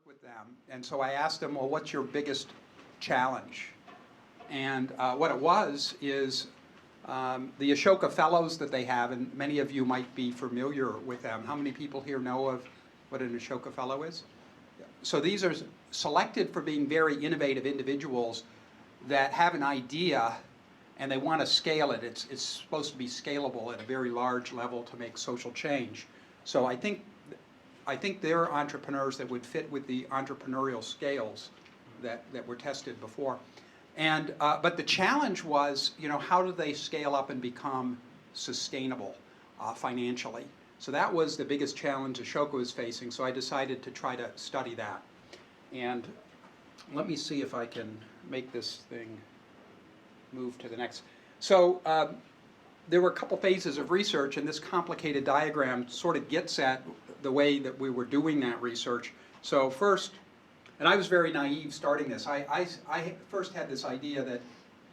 with them. And so I asked them, well, what's your biggest challenge? And what it was is the Ashoka Fellows that they have, and many of you might be familiar with them. How many people here know of what an Ashoka Fellow is? So these are selected for being very innovative individuals that have an idea and they want to scale it. It's supposed to be scalable at a very large level to make social change. So I think they're entrepreneurs that would fit with the entrepreneurial scales that were tested before. And but the challenge was, how do they scale up and become sustainable financially? So that was the biggest challenge Ashoka was facing. So I decided to try to study that. And let me see if I can make this thing move to the next. So there were a couple phases of research, and this complicated diagram sort of gets at the way that we were doing that research. So first, and I was very naive starting this. I first had this idea that,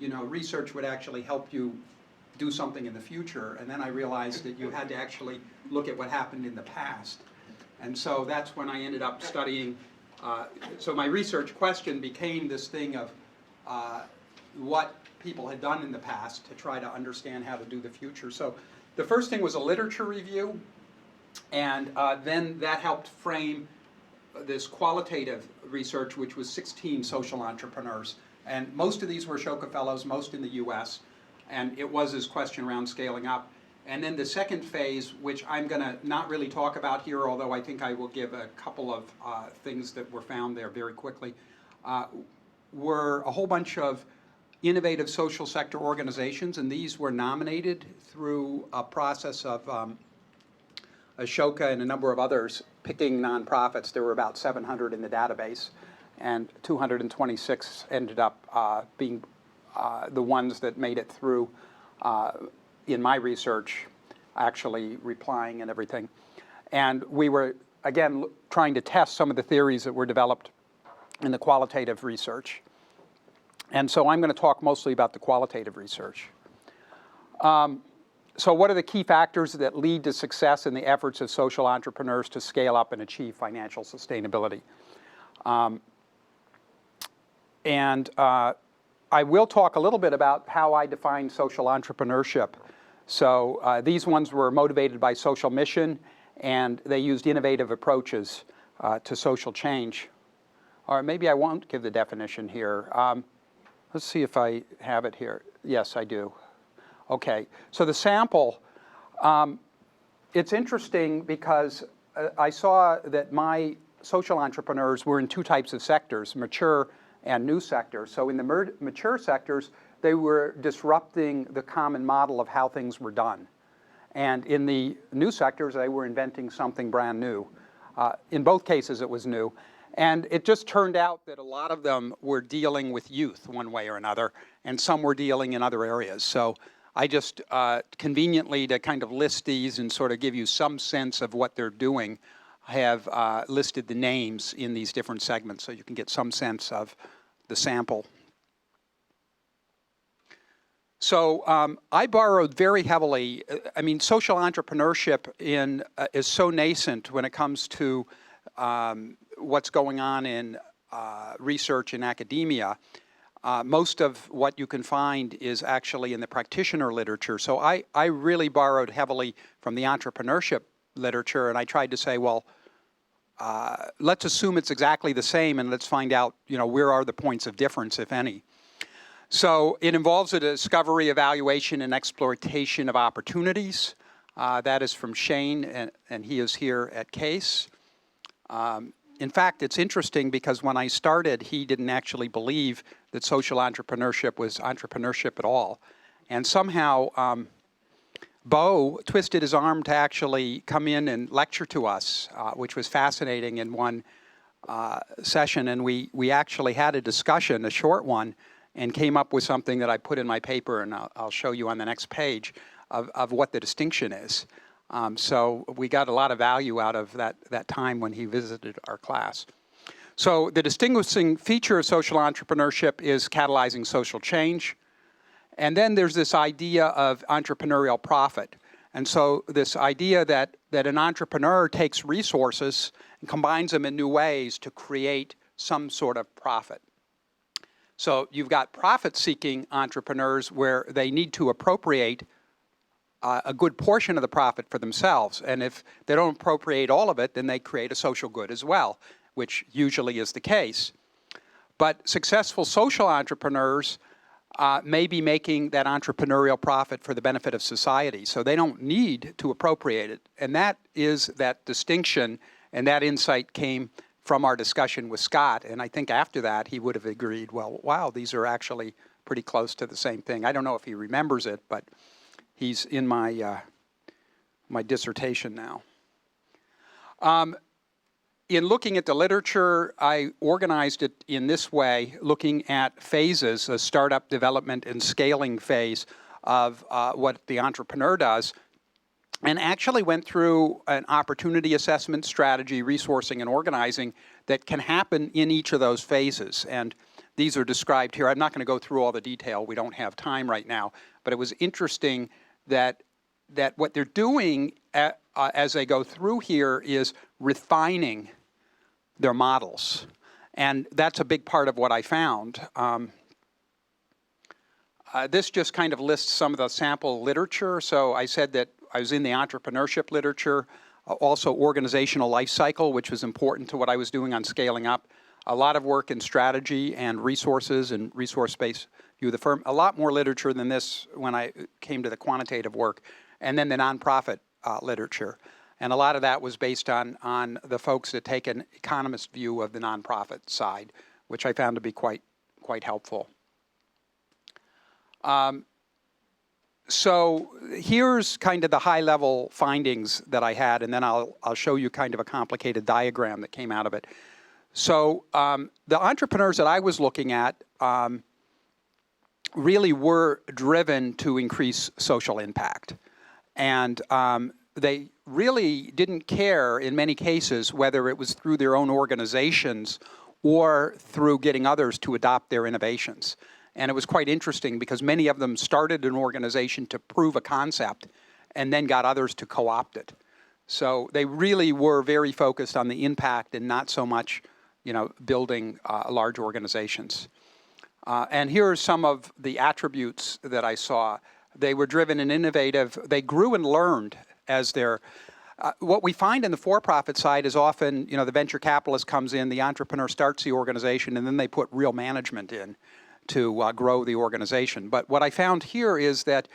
research would actually help you do something in the future, and then I realized that you had to actually look at what happened in the past. And so that's when I ended up studying, so my research question became this thing of what people had done in the past to try to understand how to do the future. So the first thing was a literature review, and then that helped frame this qualitative research, which was 16 social entrepreneurs. And most of these were Ashoka Fellows, most in the US, and it was this question around scaling up. And then the second phase, which I'm going to not really talk about here, although I think I will give a couple of things that were found there very quickly, were a whole bunch of innovative social sector organizations, and these were nominated through a process of Ashoka and a number of others picking nonprofits. There were about 700 in the database, and 226 ended up being the ones that made it through in my research, actually replying and everything. And we were, again, trying to test some of the theories that were developed in the qualitative research. And so I'm going to talk mostly about the qualitative research. So what are the key factors that lead to success in the efforts of social entrepreneurs to scale up and achieve financial sustainability? I will talk a little bit about how I define social entrepreneurship. So these ones were motivated by social mission, and they used innovative approaches to social change. Or maybe I won't give the definition here. Let's see if I have it here. Yes, I do. Okay, so the sample, it's interesting because I saw that my social entrepreneurs were in two types of sectors, mature and new sectors. So in the mature sectors, they were disrupting the common model of how things were done. And in the new sectors, they were inventing something brand new. In both cases, it was new. And it just turned out that a lot of them were dealing with youth one way or another, and some were dealing in other areas. So I just conveniently, to kind of list these and sort of give you some sense of what they're doing, have listed the names in these different segments so you can get some sense of the sample. So I borrowed very heavily. I mean, social entrepreneurship is so nascent when it comes to what's going on in research in academia. Most of what you can find is actually in the practitioner literature. So I really borrowed heavily from the entrepreneurship literature, and I tried to say, well, let's assume it's exactly the same, and let's find out, where are the points of difference, if any. So it involves a discovery, evaluation, and exploitation of opportunities. That is from Shane, and he is here at Case. In fact, it's interesting because when I started, he didn't actually believe that social entrepreneurship was entrepreneurship at all. And somehow, Bo twisted his arm to actually come in and lecture to us, which was fascinating in one session. And we actually had a discussion, a short one, and came up with something that I put in my paper, and I'll show you on the next page, of what the distinction is. So we got a lot of value out of that time when he visited our class. So the distinguishing feature of social entrepreneurship is catalyzing social change. And then there's this idea of entrepreneurial profit. And so this idea that that an entrepreneur takes resources and combines them in new ways to create some sort of profit. So you've got profit-seeking entrepreneurs where they need to appropriate a good portion of the profit for themselves. And if they don't appropriate all of it, then they create a social good as well, which usually is the case. But successful social entrepreneurs may be making that entrepreneurial profit for the benefit of society. So they don't need to appropriate it. And that is that distinction, and that insight came from our discussion with Scott. And I think after that, he would have agreed, well, wow, these are actually pretty close to the same thing. I don't know if he remembers it, but he's in my, my dissertation now. In looking at the literature, I organized it in this way, looking at phases, a startup development and scaling phase of what the entrepreneur does, and actually went through an opportunity assessment strategy, resourcing, and organizing that can happen in each of those phases. And these are described here. I'm not going to go through all the detail. We don't have time right now. But it was interesting that what they're doing as they go through here is refining their models. And that's a big part of what I found. This just kind of lists some of the sample literature. So I said that I was in the entrepreneurship literature, also organizational life cycle, which was important to what I was doing on scaling up. A lot of work in strategy and resources and resource-based view of the firm. A lot more literature than this when I came to the quantitative work. And then the nonprofit literature. And a lot of that was based on the folks that take an economist view of the nonprofit side, which I found to be quite helpful. So here's kind of the high-level findings that I had, and then I'll show you kind of a complicated diagram that came out of it. So the entrepreneurs that I was looking at really were driven to increase social impact. And they really didn't care, in many cases, whether it was through their own organizations or through getting others to adopt their innovations. And it was quite interesting because many of them started an organization to prove a concept and then got others to co-opt it. So they really were very focused on the impact and not so much, building large organizations. And here are some of the attributes that I saw. They were driven and innovative. They grew and learned as their, what we find in the for-profit side is often, the venture capitalist comes in, the entrepreneur starts the organization, and then they put real management in to grow the organization. But what I found here is that,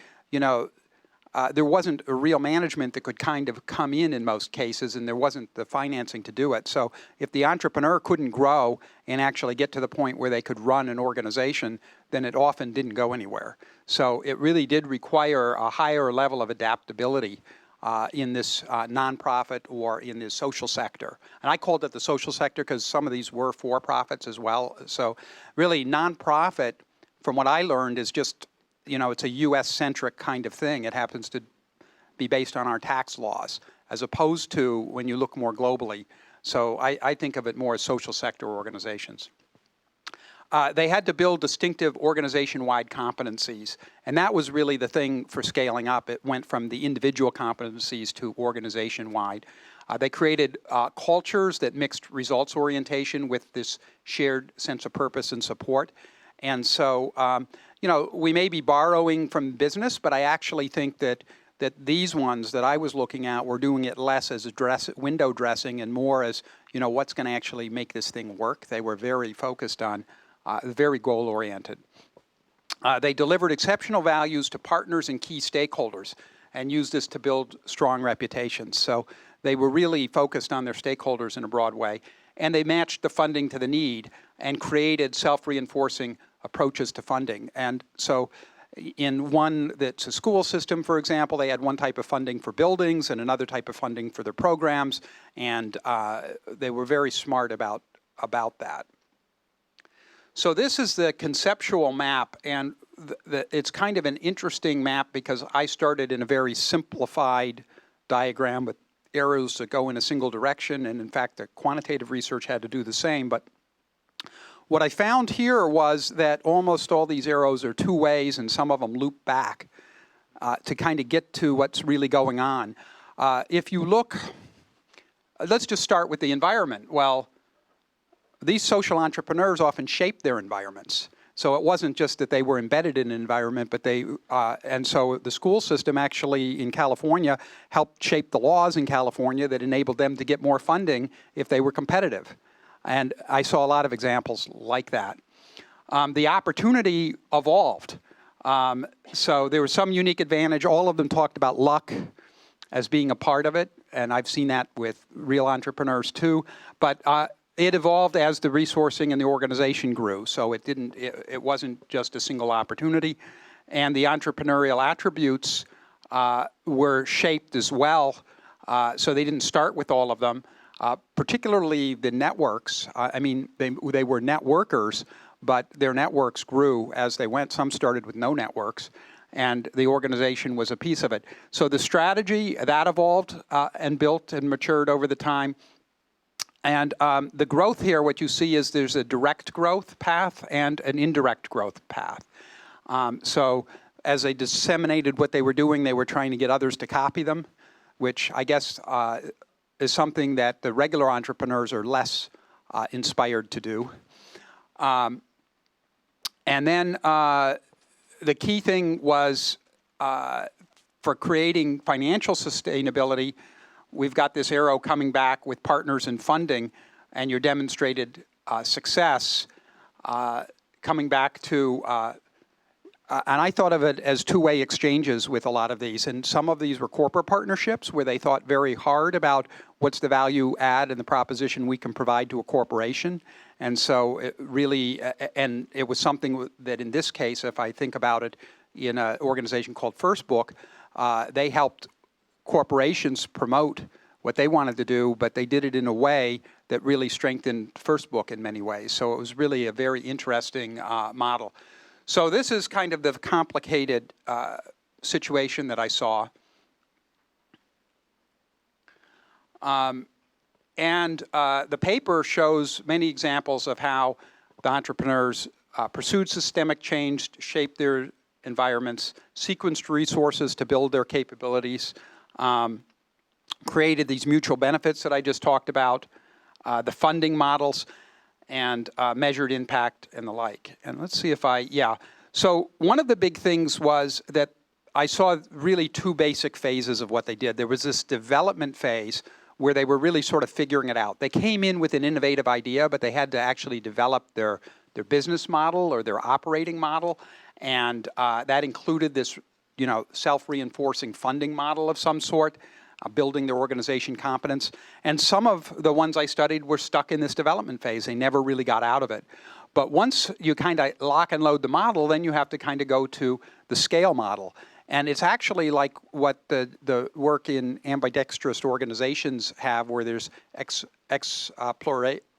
there wasn't a real management that could kind of come in most cases, and there wasn't the financing to do it. So if the entrepreneur couldn't grow and actually get to the point where they could run an organization, then it often didn't go anywhere. So it really did require a higher level of adaptability in this nonprofit or in the social sector. And I called it the social sector because some of these were for-profits as well. So really nonprofit, from what I learned, is just, it's a US-centric kind of thing. It happens to be based on our tax laws, as opposed to when you look more globally. So I think of it more as social sector organizations. They had to build distinctive organization-wide competencies, and that was really the thing for scaling up. It went from the individual competencies to organization-wide. They created cultures that mixed results orientation with this shared sense of purpose and support. And so, we may be borrowing from business, but I actually think that these ones that I was looking at were doing it less as window dressing and more as, what's going to actually make this thing work. They were very focused on very goal-oriented. They delivered exceptional values to partners and key stakeholders and used this to build strong reputations. So they were really focused on their stakeholders in a broad way. And they matched the funding to the need and created self-reinforcing approaches to funding. And so in one that's a school system, for example, they had one type of funding for buildings and another type of funding for their programs. And they were very smart about that. So this is the conceptual map, and it's kind of an interesting map because I started in a very simplified diagram with arrows that go in a single direction, and in fact the quantitative research had to do the same. But what I found here was that almost all these arrows are two ways, and some of them loop back to kind of get to what's really going on. If you look, let's just start with the environment. Well, these social entrepreneurs often shape their environments. So it wasn't just that they were embedded in an environment, but and so the school system actually in California helped shape the laws in California that enabled them to get more funding if they were competitive. And I saw a lot of examples like that. The opportunity evolved. So there was some unique advantage. All of them talked about luck as being a part of it, and I've seen that with real entrepreneurs too. But it evolved as the resourcing and the organization grew. So it wasn't just a single opportunity. And the entrepreneurial attributes were shaped as well. So they didn't start with all of them, particularly the networks. I mean, they were networkers, but their networks grew as they went. Some started with no networks, and the organization was a piece of it. So the strategy, that evolved and built and matured over the time. And the growth here, what you see is there's a direct growth path and an indirect growth path. So as they disseminated what they were doing, they were trying to get others to copy them, which I guess is something that the regular entrepreneurs are less inspired to do. And then the key thing was for creating financial sustainability, we've got this arrow coming back with partners and funding, and your demonstrated success coming back to, and I thought of it as two-way exchanges with a lot of these. And some of these were corporate partnerships where they thought very hard about what's the value add and the proposition we can provide to a corporation. And so it really, and it was something that in this case, if I think about it in an organization called First Book, they helped corporations promote what they wanted to do, but they did it in a way that really strengthened First Book in many ways. So it was really a very interesting model. So this is kind of the complicated situation that I saw. And the paper shows many examples of how the entrepreneurs pursued systemic change, shaped their environments, sequenced resources to build their capabilities, created these mutual benefits that I just talked about, the funding models, and measured impact and the like. And let's see if so one of the big things was that I saw really two basic phases of what they did. There was this development phase where they were really sort of figuring it out. They came in with an innovative idea, but they had to actually develop their business model or their operating model. And that included this, self-reinforcing funding model of some sort, building their organization competence. And some of the ones I studied were stuck in this development phase. They never really got out of it. But once you kind of lock and load the model, then you have to kind of go to the scale model. And it's actually like what the work in ambidextrous organizations have, where there's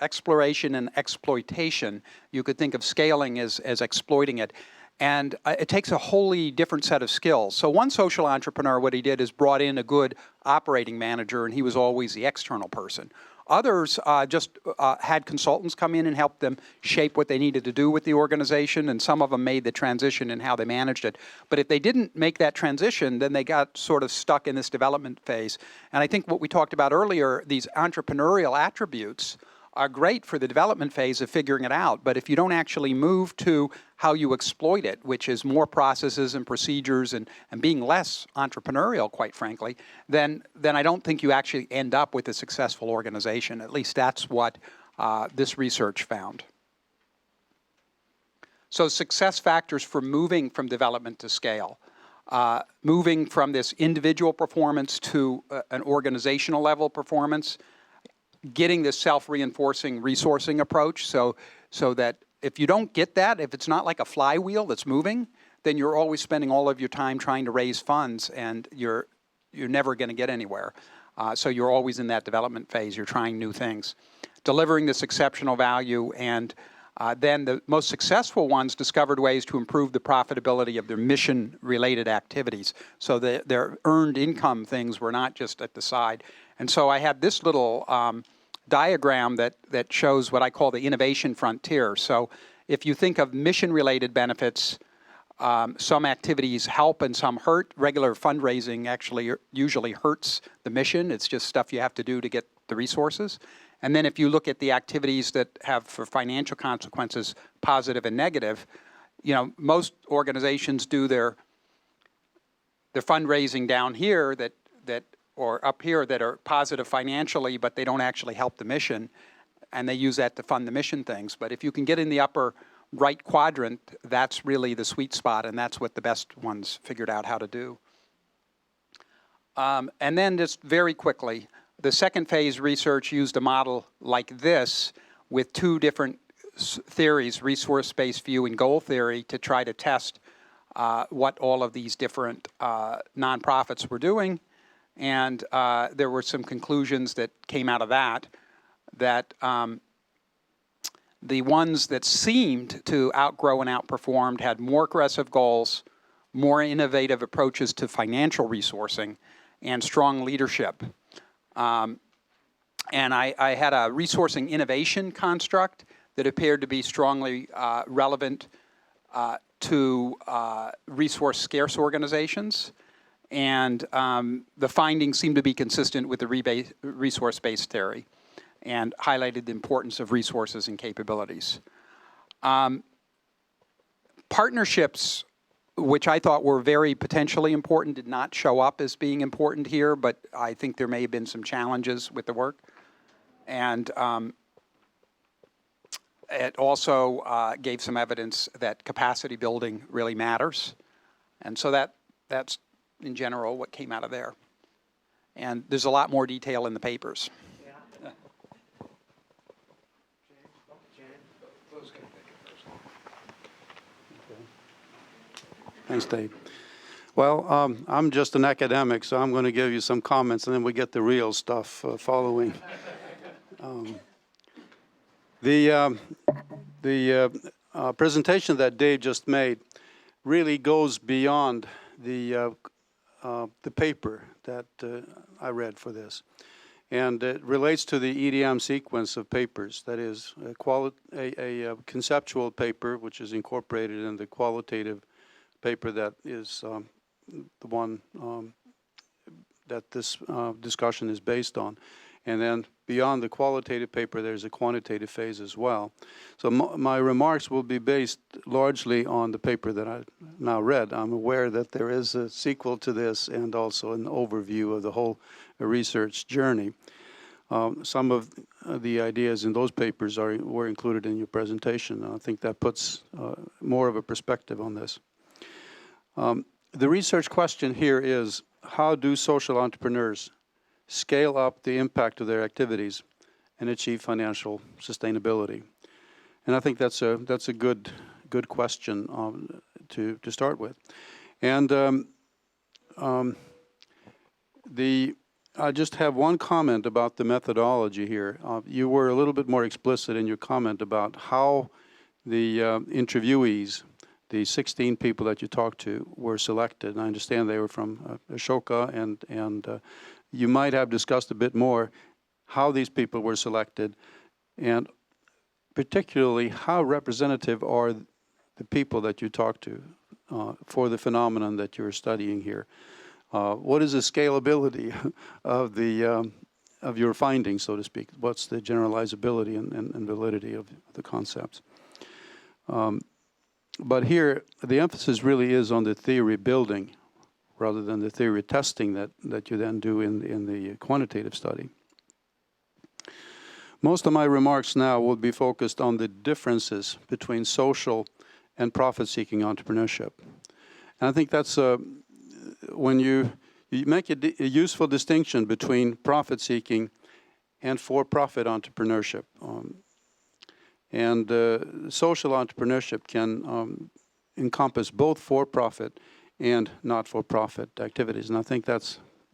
exploration and exploitation. You could think of scaling as exploiting it. And it takes a wholly different set of skills. So one social entrepreneur, what he did is brought in a good operating manager, and he was always the external person. Others just had consultants come in and help them shape what they needed to do with the organization, and some of them made the transition in how they managed it. But if they didn't make that transition, then they got sort of stuck in this development phase. And I think what we talked about earlier, these entrepreneurial attributes are great for the development phase of figuring it out. But if you don't actually move to how you exploit it, which is more processes and procedures and being less entrepreneurial, quite frankly, then I don't think you actually end up with a successful organization. At least that's what this research found. So success factors for moving from development to scale. Moving from this individual performance to an organizational level performance. Getting this self-reinforcing resourcing approach so that if you don't get that, if it's not like a flywheel that's moving, then you're always spending all of your time trying to raise funds, and you're never going to get anywhere. So you're always in that development phase. You're trying new things. Delivering this exceptional value, and then the most successful ones discovered ways to improve the profitability of their mission-related activities. So their earned income things were not just at the side. And so I had this little diagram that shows what I call the innovation frontier. So if you think of mission-related benefits, some activities help and some hurt. Regular fundraising actually usually hurts the mission. It's just stuff you have to do to get the resources. And then if you look at the activities that have for financial consequences, positive and negative, you know, most organizations do their fundraising down here or up here that are positive financially, but they don't actually help the mission, and they use that to fund the mission things. But if you can get in the upper right quadrant, that's really the sweet spot, and that's what the best ones figured out how to do. And then just very quickly, the second phase research used a model like this with two different theories, resource-based view and goal theory, to try to test what all of these different nonprofits were doing. And there were some conclusions that came out of that the ones that seemed to outgrow and outperformed had more aggressive goals, more innovative approaches to financial resourcing, and strong leadership. And I had a resourcing innovation construct that appeared to be strongly relevant to resource-scarce organizations. And the findings seemed to be consistent with the resource-based theory and highlighted the importance of resources and capabilities. Partnerships, which I thought were very potentially important, did not show up as being important here, but I think there may have been some challenges with the work. And it also gave some evidence that capacity building really matters. And so that's, in general, what came out of there. And there's a lot more detail in the papers. Thanks, Dave. Well, I'm just an academic, so I'm going to give you some comments, and then we get the real stuff following. The presentation that Dave just made really goes beyond the paper that I read for this. And it relates to the EDM sequence of papers. That is a conceptual paper, which is incorporated in the qualitative paper that is the one that this discussion is based on. And then beyond the qualitative paper, there's a quantitative phase as well. So my remarks will be based largely on the paper that I now read. I'm aware that there is a sequel to this and also an overview of the whole research journey. Some of the ideas in those papers were included in your presentation. I think that puts more of a perspective on this. The research question here is, how do social entrepreneurs scale up the impact of their activities and achieve financial sustainability? And I think that's a good question to start with. And I just have one comment about the methodology here. You were a little bit more explicit in your comment about how the interviewees, the 16 people that you talked to, were selected. And I understand they were from Ashoka, and you might have discussed a bit more how these people were selected, and particularly how representative are the people that you talked to for the phenomenon that you're studying here. What is the scalability of your findings, so to speak? What's the generalizability and validity of the concepts? But here, the emphasis really is on the theory building rather than the theory testing that you then do in the quantitative study. Most of my remarks now will be focused on the differences between social and profit-seeking entrepreneurship. And I think that's when you make a useful distinction between profit-seeking and for-profit entrepreneurship. And social entrepreneurship can encompass both for-profit and not-for-profit activities. And I think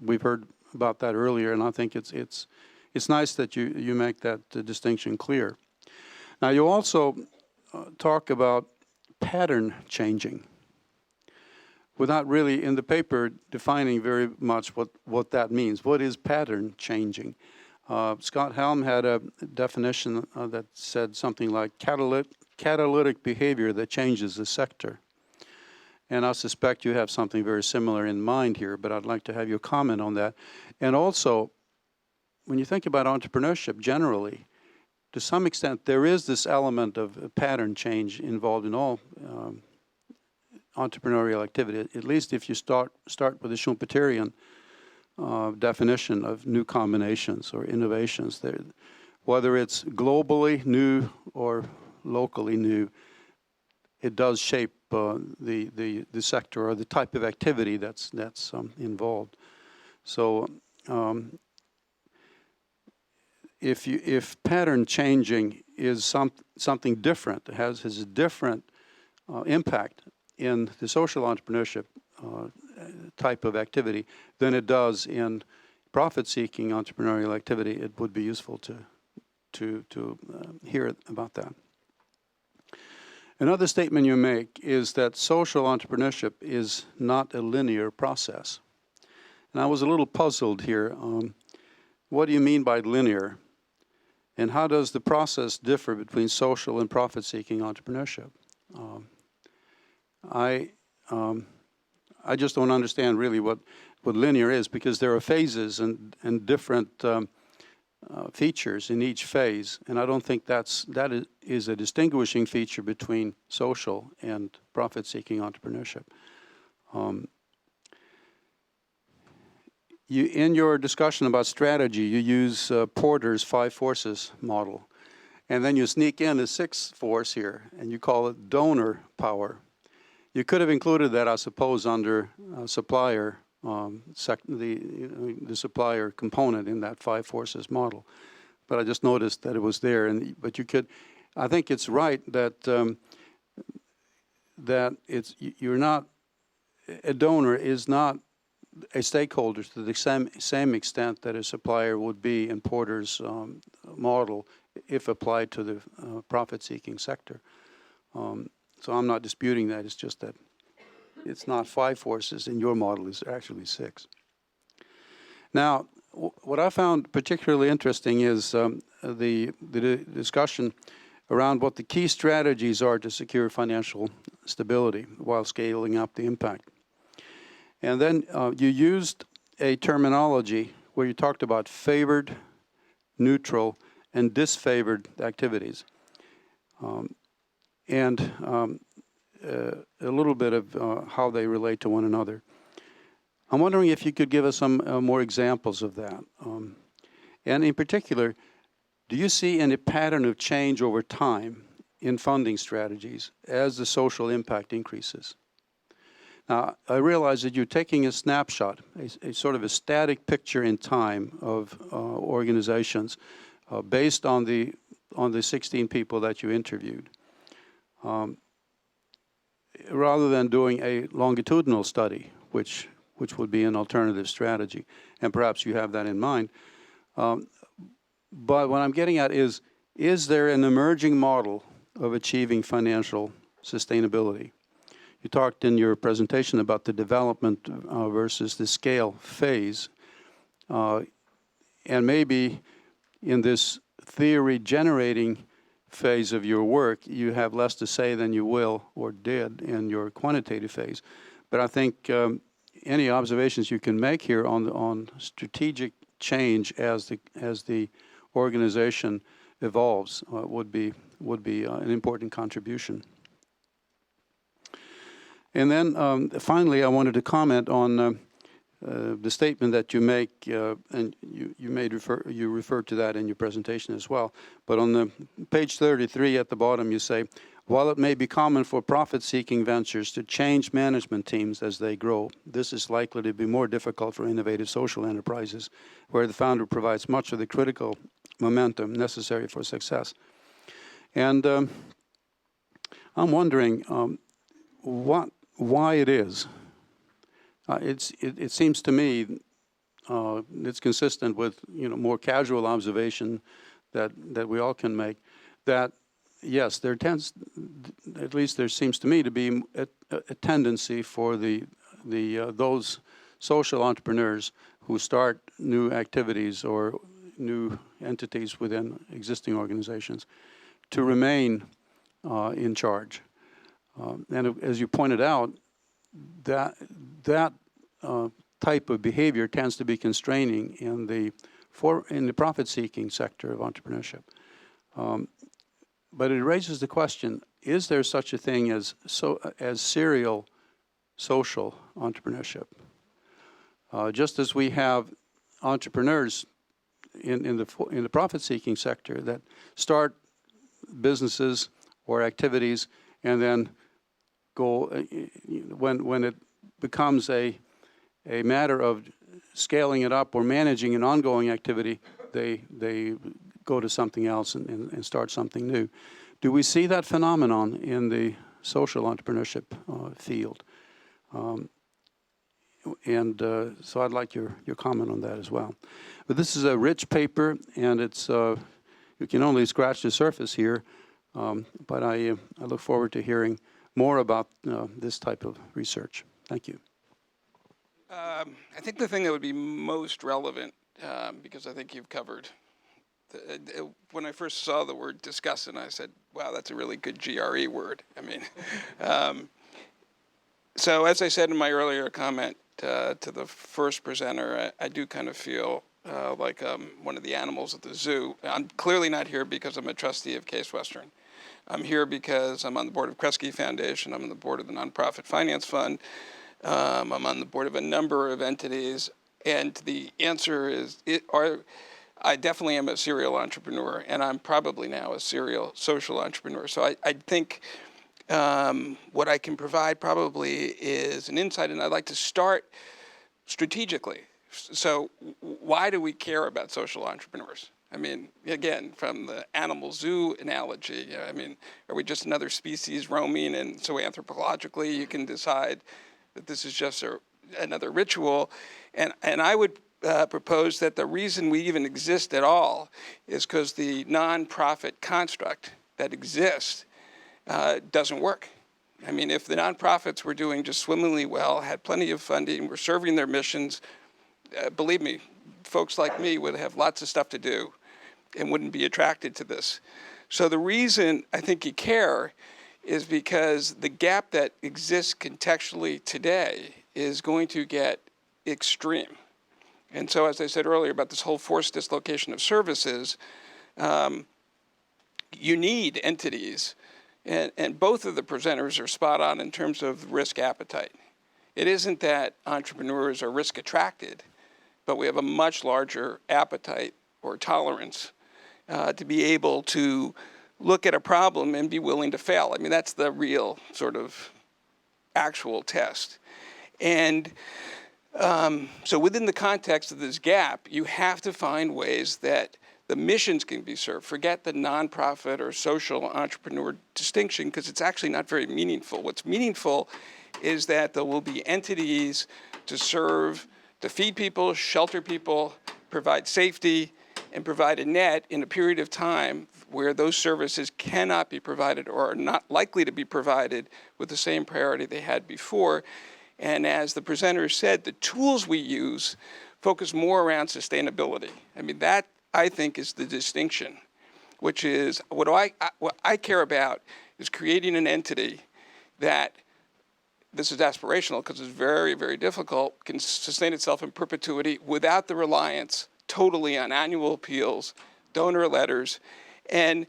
we've heard about that earlier, and I think it's nice that you make that distinction clear. Now, you also talk about pattern changing, without really in the paper defining very much what that means. What is pattern changing? Scott Helm had a definition that said something like catalytic behavior that changes the sector. And I suspect you have something very similar in mind here, but I'd like to have your comment on that. And also, when you think about entrepreneurship generally, to some extent, there is this element of pattern change involved in all entrepreneurial activity, at least if you start with the Schumpeterian definition of new combinations or innovations. There, whether it's globally new or locally new, it does shape the sector or the type of activity that's involved. So if pattern changing is something different, has a different impact in the social entrepreneurship type of activity than it does in profit-seeking entrepreneurial activity, it would be useful to hear about that. Another statement you make is that social entrepreneurship is not a linear process. And I was a little puzzled here. What do you mean by linear? And how does the process differ between social and profit-seeking entrepreneurship? I just don't understand really what linear is, because there are phases and different features in each phase, and I don't think that is a distinguishing feature between social and profit-seeking entrepreneurship. In your discussion about strategy, you use Porter's 5 forces model, and then you sneak in a 6th force here, and you call it donor power. You could have included that, I suppose, under supplier, the supplier component in that 5 forces model. But I just noticed that it was there. But you could, I think it's right that you're not, a donor is not a stakeholder to the same extent that a supplier would be in Porter's model if applied to the profit-seeking sector. So I'm not disputing that. It's just that it's not 5 forces, and your model is actually 6. Now, what I found particularly interesting is the discussion around what the key strategies are to secure financial stability while scaling up the impact. And then you used a terminology where you talked about favored, neutral, and disfavored activities. And a little bit of how they relate to one another. I'm wondering if you could give us some more examples of that. And in particular, do you see any pattern of change over time in funding strategies as the social impact increases? Now, I realize that you're taking a snapshot, a sort of a static picture in time of organizations based on the 16 people that you interviewed. Rather than doing a longitudinal study, which would be an alternative strategy, and perhaps you have that in mind. But what I'm getting at is there an emerging model of achieving financial sustainability? You talked in your presentation about the development versus the scale phase, and maybe in this theory-generating phase of your work, you have less to say than you will or did in your quantitative phase. But I think any observations you can make here on strategic change as the organization evolves would be an important contribution. And then finally, I wanted to comment on the statement that you make, and you referred to that in your presentation as well. But on the page 33 at the bottom, you say, while it may be common for profit-seeking ventures to change management teams as they grow, this is likely to be more difficult for innovative social enterprises, where the founder provides much of the critical momentum necessary for success. And I'm wondering why it is. It seems to me it's consistent with more casual observation that we all can make, that yes, there tends, at least there seems to me to be a tendency for those social entrepreneurs who start new activities or new entities within existing organizations to remain in charge. And as you pointed out, that type of behavior tends to be constraining in the profit-seeking sector of entrepreneurship. But it raises the question: is there such a thing as serial social entrepreneurship? Just as we have entrepreneurs in the profit-seeking sector that start businesses or activities and then go when it becomes a matter of scaling it up or managing an ongoing activity, they go to something else and start something new. Do we see that phenomenon in the social entrepreneurship field? So I'd like your comment on that as well. But this is a rich paper, and it's you can only scratch the surface here. But I look forward to hearing more about this type of research. Thank you. I think the thing that would be most relevant, because I think you've covered, when I first saw the word discussant, I said, wow, that's a really good GRE word. I mean, so as I said in my earlier comment to the first presenter, I do kind of feel like one of the animals at the zoo. I'm clearly not here because I'm a trustee of Case Western. I'm here because I'm on the board of Kresge Foundation. I'm on the board of the Nonprofit Finance Fund. I'm on the board of a number of entities. And the answer is, I definitely am a serial entrepreneur, and I'm probably now a serial social entrepreneur. So I think what I can provide probably is an insight, and I'd like to start strategically. So why do we care about social entrepreneurs? I mean, again, from the animal zoo analogy, I mean, are we just another species roaming? And so anthropologically, you can decide that this is just another ritual. And I would propose that the reason we even exist at all is because the nonprofit construct that exists doesn't work. I mean, if the nonprofits were doing just swimmingly well, had plenty of funding, were serving their missions, believe me, folks like me would have lots of stuff to do and wouldn't be attracted to this. So the reason I think you care is because the gap that exists contextually today is going to get extreme. And so, as I said earlier about this whole forced dislocation of services, you need entities, and both of the presenters are spot on in terms of risk appetite. It isn't that entrepreneurs are risk attracted, but we have a much larger appetite or tolerance to be able to look at a problem and be willing to fail. I mean, that's the real sort of actual test. And so within the context of this gap, you have to find ways that the missions can be served. Forget the nonprofit or social entrepreneur distinction, because it's actually not very meaningful. What's meaningful is that there will be entities to serve, to feed people, shelter people, provide safety, and provide a net in a period of time where those services cannot be provided or are not likely to be provided with the same priority they had before. And as the presenter said, the tools we use focus more around sustainability. I mean, that, I think, is the distinction, which is what I care about is creating an entity that, this is aspirational because it's very, very difficult, can sustain itself in perpetuity without the reliance totally on annual appeals, donor letters, and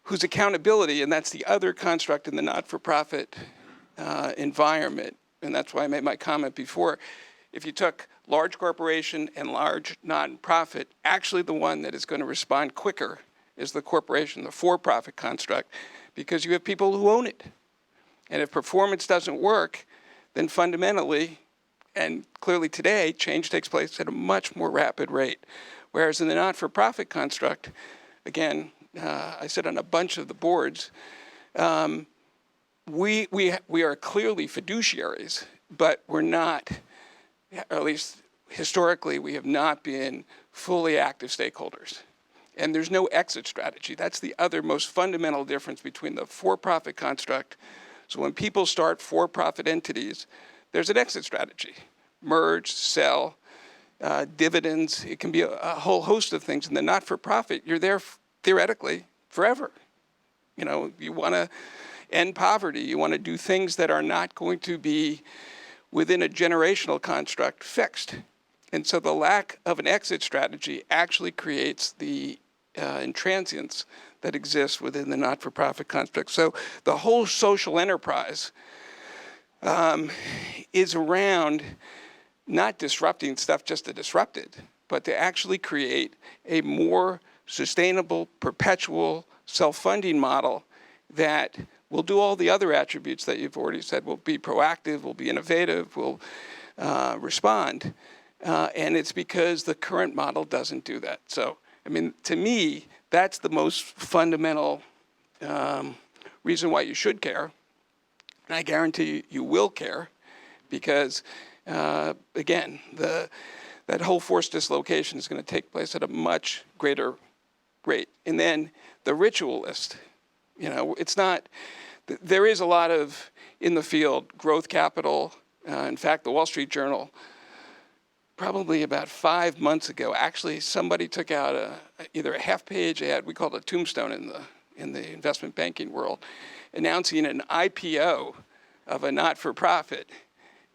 whose accountability, and that's the other construct in the not-for-profit environment, and that's why I made my comment before. If you took large corporation and large nonprofit, actually the one that is going to respond quicker is the corporation, the for-profit construct, because you have people who own it. And if performance doesn't work, then fundamentally, and clearly today, change takes place at a much more rapid rate. Whereas in the not-for-profit construct, again, I sit on a bunch of the boards, we are clearly fiduciaries, but we're not, or at least historically, we have not been fully active stakeholders. And there's no exit strategy. That's the other most fundamental difference between the for-profit construct. So when people start for-profit entities, there's an exit strategy. Merge, sell, dividends. It can be a whole host of things. In the not-for-profit, you're there theoretically forever. You know, you want to end poverty. You want to do things that are not going to be within a generational construct fixed. And so the lack of an exit strategy actually creates the intransience that exists within the not-for-profit construct. So the whole social enterprise is around not disrupting stuff just to disrupt it, but to actually create a more sustainable, perpetual, self-funding model that will do all the other attributes that you've already said. Will be proactive, will be innovative, will respond. And it's because the current model doesn't do that. So, I mean, to me, that's the most fundamental reason why you should care. And I guarantee you will care because, again, that whole forced dislocation is going to take place at a much greater rate. And then the ritualist, you know, it's not, there is a lot of, in the field, growth capital. In fact, the Wall Street Journal, probably about 5 months ago, actually somebody took out either a half-page ad, we call it a tombstone in the investment banking world, announcing an IPO of a not-for-profit,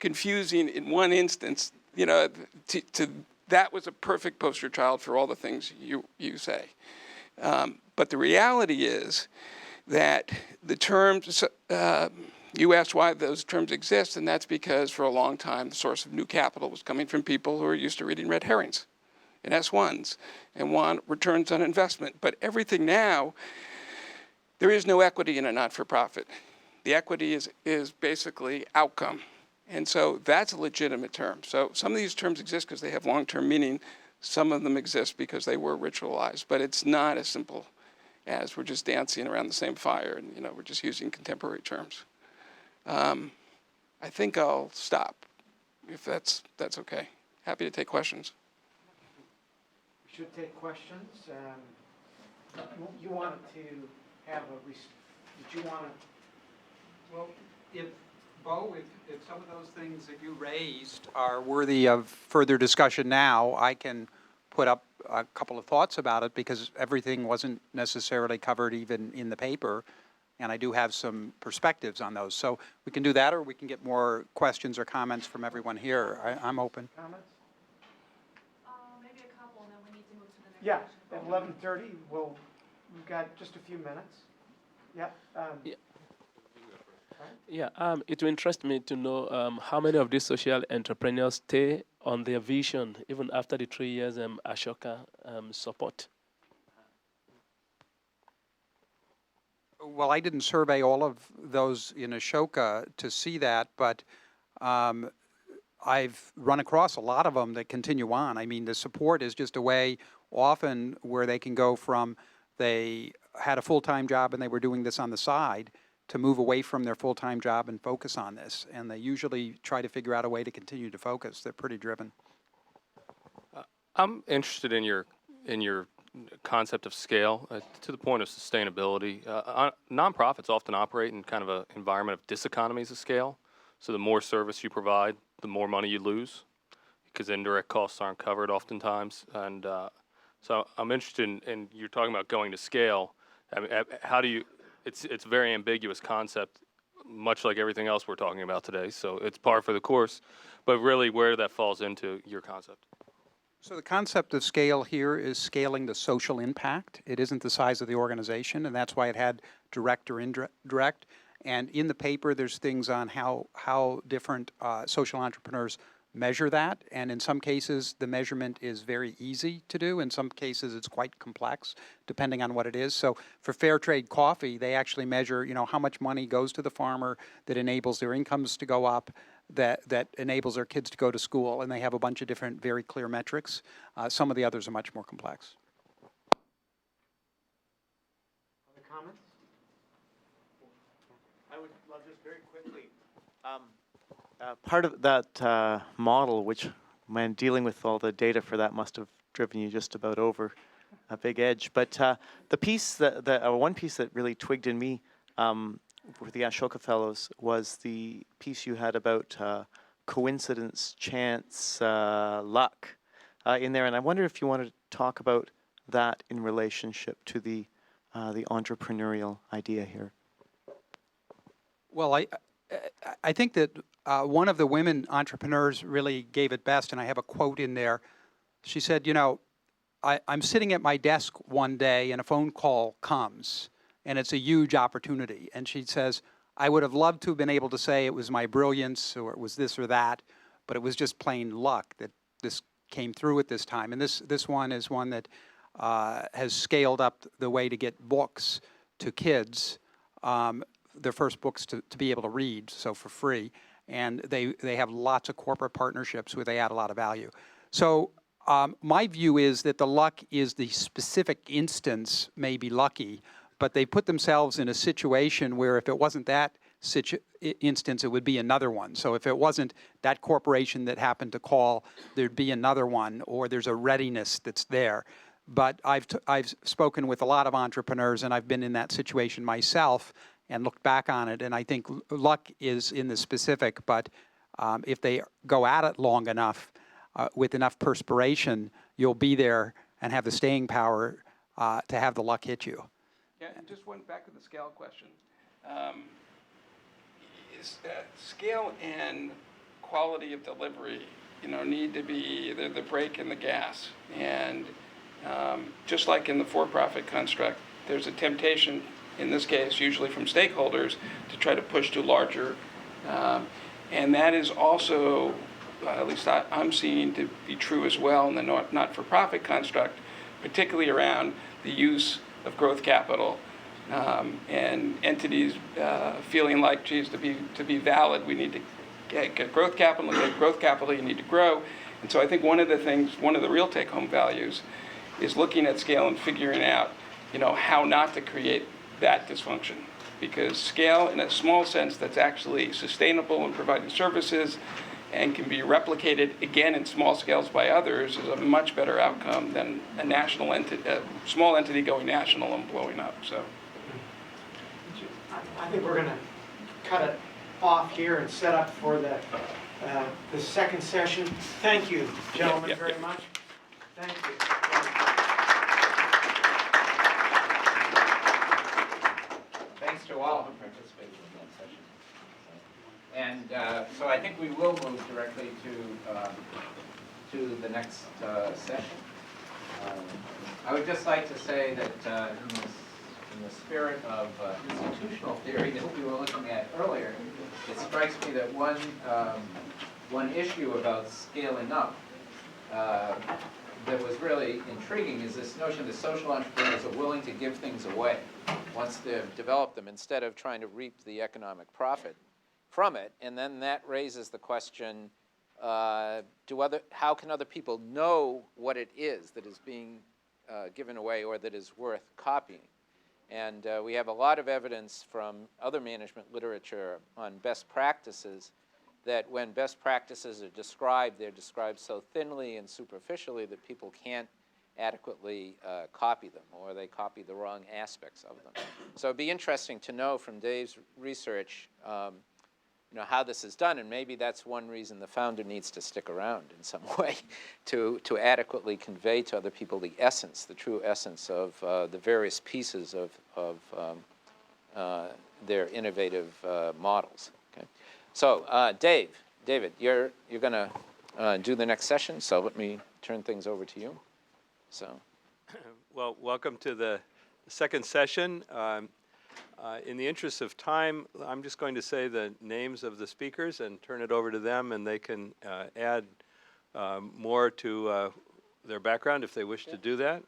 confusing in one instance, you know, that was a perfect poster child for all the things you say. But the reality is that the terms, you asked why those terms exist, and that's because for a long time the source of new capital was coming from people who are used to reading red herrings and S1s and want returns on investment. But everything now, there is no equity in a not-for-profit. The equity is basically outcome. And so that's a legitimate term. So some of these terms exist because they have long-term meaning. Some of them exist because they were ritualized. But it's not as simple as we're just dancing around the same fire and, you know, we're just using contemporary terms. I think I'll stop if that's okay. Happy to take questions. We should take questions. You wanted to have did you want to? Well, Bo, if some of those things that you raised are worthy of further discussion now, I can put up a couple of thoughts about it because everything wasn't necessarily covered even in the paper, and I do have some perspectives on those. So we can do that, or we can get more questions or comments from everyone here. I'm open. Comments? Maybe a couple, and then we need to move to the next Yeah, session. at 11:30, we've got just a few minutes. Yeah. Yeah, it will interest me to know how many of these social entrepreneurs stay on their vision even after the 3 years Ashoka support. Well, I didn't survey all of those in Ashoka to see that, but I've run across a lot of them that continue on. I mean, the support is just a way often where they can go from they had a full-time job and they were doing this on the side to move away from their full-time job and focus on this. And they usually try to figure out a way to continue to focus. They're pretty driven. I'm interested in your concept of scale to the point of sustainability. Nonprofits often operate in kind of an environment of diseconomies of scale. So the more service you provide, the more money you lose because indirect costs aren't covered oftentimes. And so I'm interested in you're talking about going to scale. I mean, how do you? It's a very ambiguous concept, much like everything else we're talking about today. So it's par for the course, but really where that falls into your concept. So the concept of scale here is scaling the social impact. It isn't the size of the organization, and that's why it had direct or indirect. And in the paper, there's things on how different social entrepreneurs measure that. And in some cases, the measurement is very easy to do. In some cases, it's quite complex, depending on what it is. So for fair trade coffee, they actually measure, you know, how much money goes to the farmer that enables their incomes to go up, that enables their kids to go to school. And they have a bunch of different, very clear metrics. Some of the others are much more complex. Other comments? I would love just very quickly. Part of that model, which when dealing with all the data for that must have driven you just about over a big edge. But the piece one piece that really twigged in me with the Ashoka Fellows was the piece you had about coincidence, chance, luck in there. And I wonder if you wanted to talk about that in relationship to the entrepreneurial idea here. Well, I think that one of the women entrepreneurs really gave it best, and I have a quote in there. She said, you know, I'm sitting at my desk one day and a phone call comes, and it's a huge opportunity. And she says, I would have loved to have been able to say it was my brilliance or it was this or that, but it was just plain luck that this came through at this time. And this one is one that has scaled up the way to get books to kids, their first books to be able to read, so for free. And they have lots of corporate partnerships where they add a lot of value. So my view is that the luck is the specific instance may be lucky, but they put themselves in a situation where if it wasn't that instance, it would be another one. So if it wasn't that corporation that happened to call, there'd be another one, or there's a readiness that's there. But I've spoken with a lot of entrepreneurs, and I've been in that situation myself and looked back on it, and I think luck is in the specific, but if they go at it long enough, with enough perspiration, you'll be there and have the staying power to have the luck hit you. Yeah, and just one back to the scale question. Scale and quality of delivery, need to be the brake and the gas. And just like in the for-profit construct, there's a temptation, in this case, usually from stakeholders, to try to push to larger. And that is also, at least I'm seeing to be true as well in the not-for-profit construct, particularly around the use of growth capital and entities feeling like, geez, to be valid, we need to get growth capital. And get growth capital, you need to grow. And so I think one of the real take-home values is looking at scale and figuring out, how not to create that dysfunction. Because scale, in a small sense, that's actually sustainable in providing services and can be replicated again in small scales by others, is a much better outcome than a small entity going national and blowing up. So, I think we're going to cut it off here and set up for the second session. Thank you, gentlemen, very much. Thank you. Thanks to all who participated in that session. And so I think we will move directly to the next session. I would just like to say that in the spirit of institutional theory that we were looking at earlier, it strikes me that one issue about scaling up that was really intriguing is this notion that social entrepreneurs are willing to give things away once they've developed them, instead of trying to reap the economic profit from it. And then that raises the question, how can other people know what it is that is being given away or that is worth copying? And we have a lot of evidence from other management literature on best practices that when best practices are described, they're described so thinly and superficially that people can't adequately copy them, or they copy the wrong aspects of them. So it'd be interesting to know from Dave's research how this is done, and maybe that's one reason the founder needs to stick around in some way to adequately convey to other people the true essence of the various pieces of their innovative models. Okay, so David, you're going to do the next session. So let me turn things over to you. So, well, welcome to the second session. In the interest of time, I'm just going to say the names of the speakers and turn it over to them, and they can add more to their background if they wish to do that.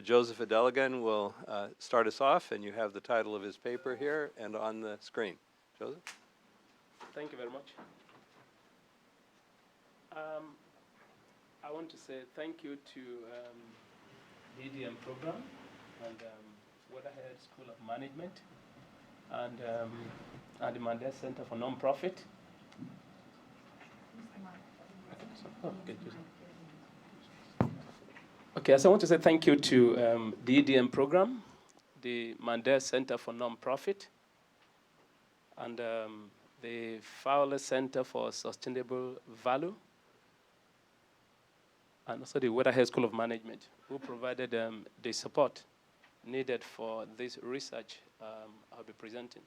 Joseph Adeligan will start us off, and you have the title of his paper here and on the screen. Joseph? Thank you very much. I want to say thank you to the EDM program and Weatherhead School of Management and the Mandel Center for Nonprofit. Okay, so I want to say thank you to the EDM program, the Mandel Center for Nonprofit, and the Fowler Center for Sustainable Value, and also the Weatherhead School of Management, who provided the support needed for this research I'll be presenting.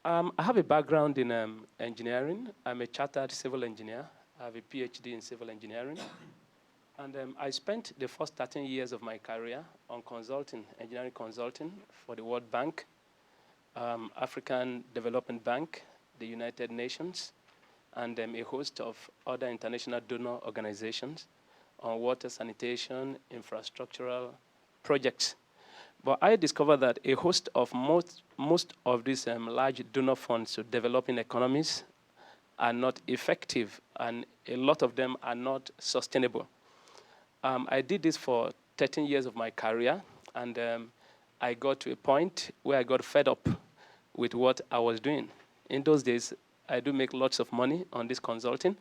I have a background in engineering. I'm a chartered civil engineer. I have a PhD in civil engineering. And I spent the first 13 years of my career on consulting, engineering consulting for the World Bank, African Development Bank, the United Nations, and a host of other international donor organizations on water sanitation, infrastructural projects. But I discovered that a host of most of these large donor funds to developing economies are not effective, and a lot of them are not sustainable. I did this for 13 years of my career, and I got to a point where I got fed up with what I was doing. In those days, I do make lots of money on this consulting.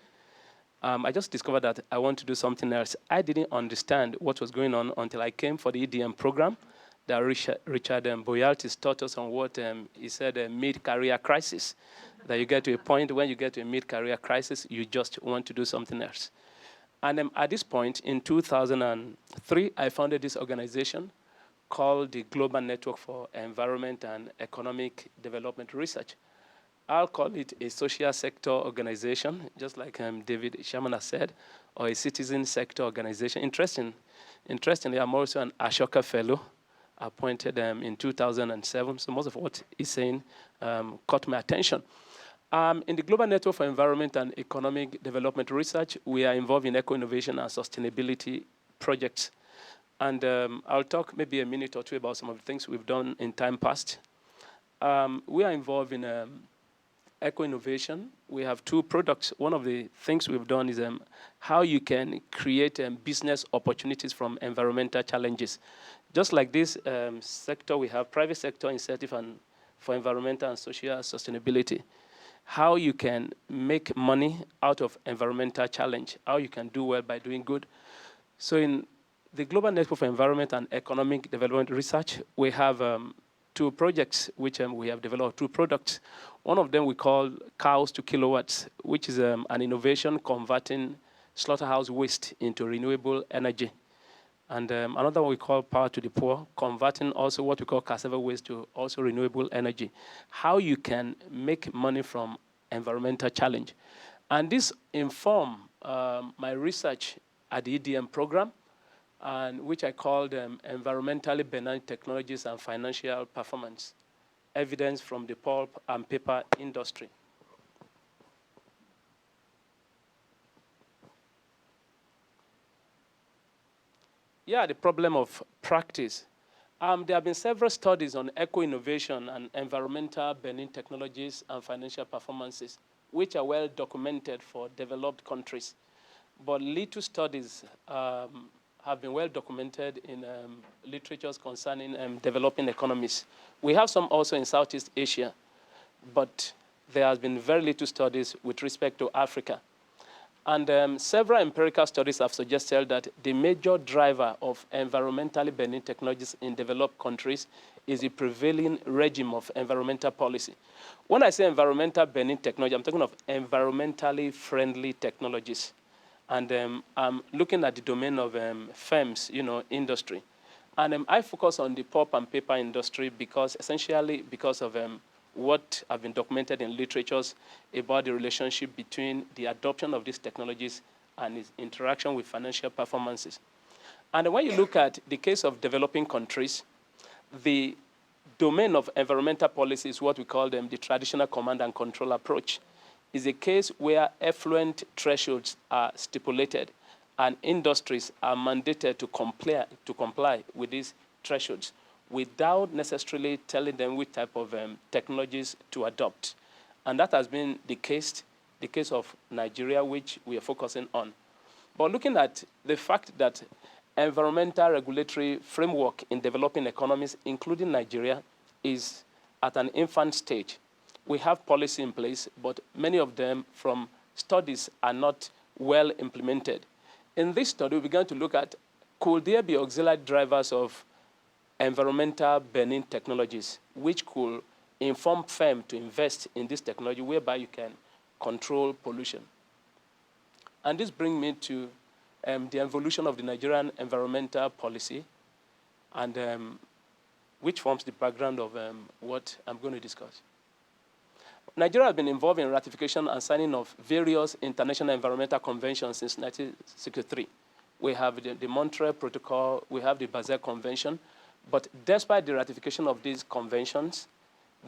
I just discovered that I want to do something else. I didn't understand what was going on until I came for the EDM program that Richard Boyaltis taught us on what he said, a mid-career crisis. That you get to a point when you get to a mid-career crisis, you just want to do something else. And at this point, in 2003, I founded this organization called the Global Network for Environment and Economic Development Research. I'll call it a social sector organization, just like David Sherman has said, or a citizen sector organization. Interestingly, I'm also an Ashoka Fellow, appointed in 2007, so most of what he's saying caught my attention. In the Global Network for Environment and Economic Development Research, we are involved in eco-innovation and sustainability projects. And I'll talk maybe a minute or two about some of the things we've done in time past. We are involved in eco-innovation. We have two products. One of the things we've done is how you can create business opportunities from environmental challenges. Just like this sector, we have private sector incentive for environmental and social sustainability. How you can make money out of environmental challenge, how you can do well by doing good. So in the Global Network for Environment and Economic Development Research, we have two projects which we have developed, two products. One of them we call Cows to Kilowatts, which is an innovation converting slaughterhouse waste into renewable energy. And another one we call Power to the Poor, converting also what we call cassava waste to also renewable energy. How you can make money from environmental challenge. And this informed my research at the EDM program, and which I called Environmentally Benign Technologies and Financial Performance, Evidence from the Pulp and Paper Industry. Yeah, the problem of practice. There have been several studies on eco-innovation and environmental benign technologies and financial performances, which are well documented for developed countries. But little studies have been well documented in literatures concerning developing economies. We have some also in Southeast Asia, but there has been very little studies with respect to Africa. And several empirical studies have suggested that the major driver of environmentally benign technologies in developed countries is the prevailing regime of environmental policy. When I say environmental benign technology, I'm talking of environmentally friendly technologies. And I'm looking at the domain of firms, industry. And I focus on the pulp and paper industry because essentially because of what have been documented in literatures about the relationship between the adoption of these technologies and its interaction with financial performances. And when you look at the case of developing countries, the domain of environmental policy is what we call the traditional command and control approach. Is a case where effluent thresholds are stipulated and industries are mandated to comply with these thresholds without necessarily telling them which type of technologies to adopt. And that has been the case of Nigeria, which we are focusing on. But looking at the fact that environmental regulatory framework in developing economies, including Nigeria, is at an infant stage. We have policy in place, but many of them from studies are not well implemented. In this study, we began to look at, could there be auxiliary drivers of environmental benign technologies, which could inform firms to invest in this technology whereby you can control pollution. And this brings me to the evolution of the Nigerian environmental policy, and which forms the background of what I'm going to discuss. Nigeria has been involved in ratification and signing of various international environmental conventions since 1963. We have the Montreal Protocol, we have the Basel Convention, but despite the ratification of these conventions,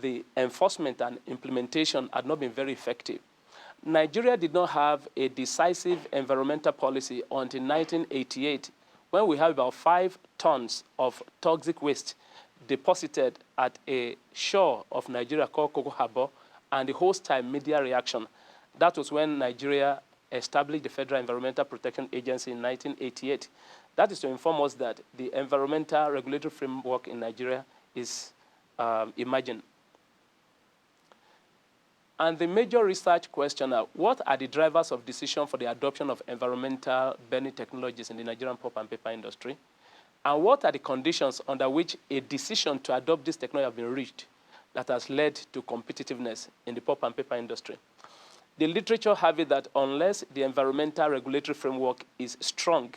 the enforcement and implementation had not been very effective. Nigeria did not have a decisive environmental policy until 1988, when we have about 5 tons of toxic waste deposited at a shore of Nigeria called Cocoa Harbor, and the hostile media reaction. That was when Nigeria established the Federal Environmental Protection Agency in 1988. That is to inform us that the environmental regulatory framework in Nigeria is emerging. And the major research question are, what are the drivers of decision for the adoption of environmental burning technologies in the Nigerian pulp and paper industry? And what are the conditions under which a decision to adopt this technology has been reached that has led to competitiveness in the pulp and paper industry? The literature have it that unless the environmental regulatory framework is strong,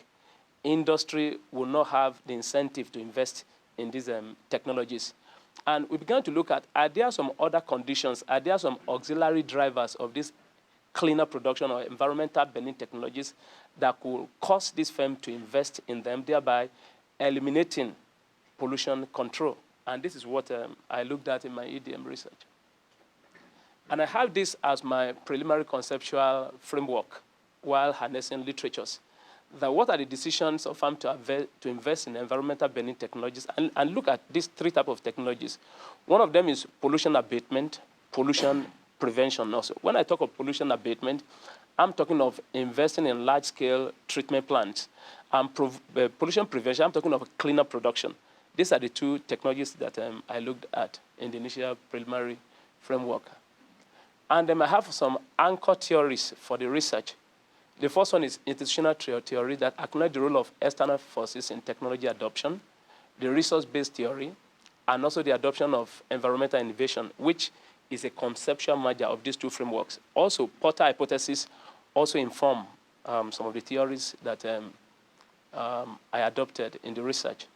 industry will not have the incentive to invest in these technologies. And we began to look at, are there some other conditions, are there some auxiliary drivers of this cleaner production or environmental burning technologies that could cause this firm to invest in them, thereby eliminating pollution control? And this is what I looked at in my EDM research. And I have this as my preliminary conceptual framework while harnessing literatures. That what are the decisions of firms to invest in environmental burning technologies, and look at these 3 types of technologies. One of them is pollution abatement, pollution prevention also. When I talk of pollution abatement, I'm talking of investing in large-scale treatment plants. Pollution prevention, I'm talking of cleaner production. These are the 2 technologies that I looked at in the initial preliminary framework. And I have some anchor theories for the research. The first one is institutional theory that acknowledge the role of external forces in technology adoption, the resource-based theory, and also the adoption of environmental innovation, which is a conceptual merger of these 2 frameworks. Also, Porter hypothesis also inform some of the theories that I adopted in the research.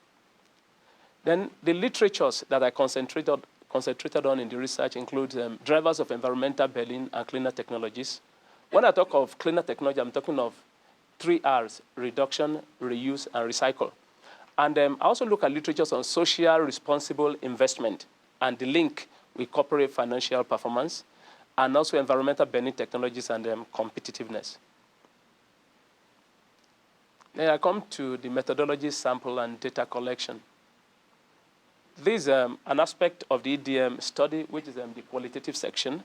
Then the literatures that I concentrated on in the research include drivers of environmental burning and cleaner technologies. When I talk of cleaner technology, I'm talking of 3 R's: reduction, reuse, and recycle. And I also look at literatures on social responsible investment and the link with corporate financial performance, and also environmental burning technologies and competitiveness. Then I come to the methodology, sample, and data collection. This is an aspect of the EDM study, which is the qualitative section.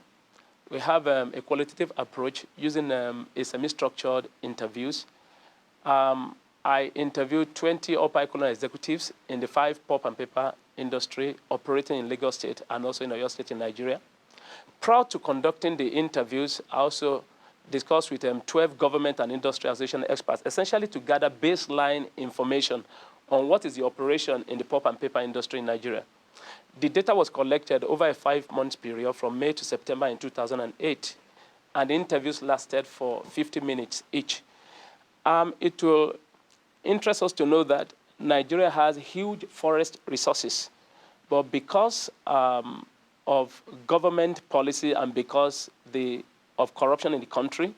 We have a qualitative approach using a semi-structured interviews. I interviewed 20 upper echelon executives in the 5 pulp and paper industry operating in Lagos State and also in Oyo State in Nigeria. Prior to conducting the interviews, I also discussed with 12 government and industry association experts, essentially to gather baseline information on what is the operation in the pulp and paper industry in Nigeria. The data was collected over a 5-month period from May to September in 2008, and the interviews lasted for 50 minutes each. It will interest us to know that Nigeria has huge forest resources, but because of government policy and because of corruption in the country,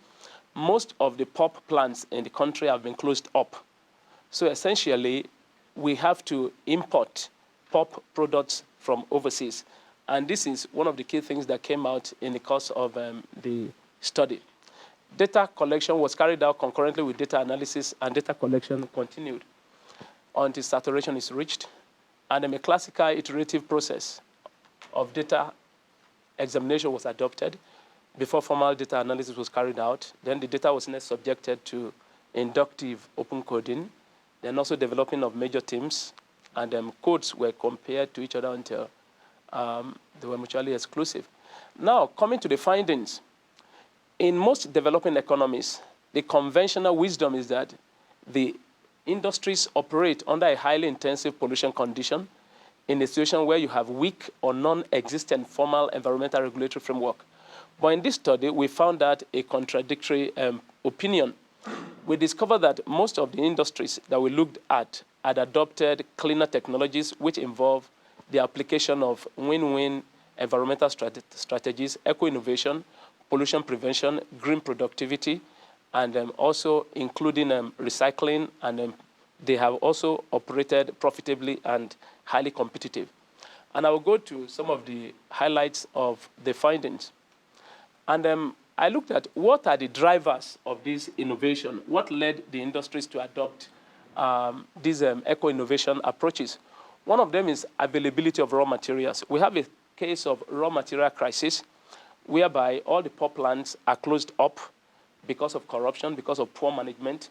most of the pulp plants in the country have been closed up. So essentially, we have to import pulp products from overseas. And this is one of the key things that came out in the course of the study. Data collection was carried out concurrently with data analysis, and data collection continued until saturation is reached. And a classical iterative process of data examination was adopted before formal data analysis was carried out. Then the data was next subjected to inductive open coding, then also developing of major teams, and codes were compared to each other until they were mutually exclusive. Now, coming to the findings, in most developing economies, the conventional wisdom is that the industries operate under a highly intensive pollution condition in a situation where you have weak or non-existent formal environmental regulatory framework. But in this study, we found that a contradictory opinion. We discovered that most of the industries that we looked at had adopted cleaner technologies which involve the application of win-win environmental strategies, eco-innovation, pollution prevention, green productivity, and also including recycling, and they have also operated profitably and highly competitive. And I will go to some of the highlights of the findings. And I looked at what are the drivers of this innovation, what led the industries to adopt these eco-innovation approaches. One of them is availability of raw materials. We have a case of raw material crisis whereby all the power plants are closed up because of corruption, because of poor management.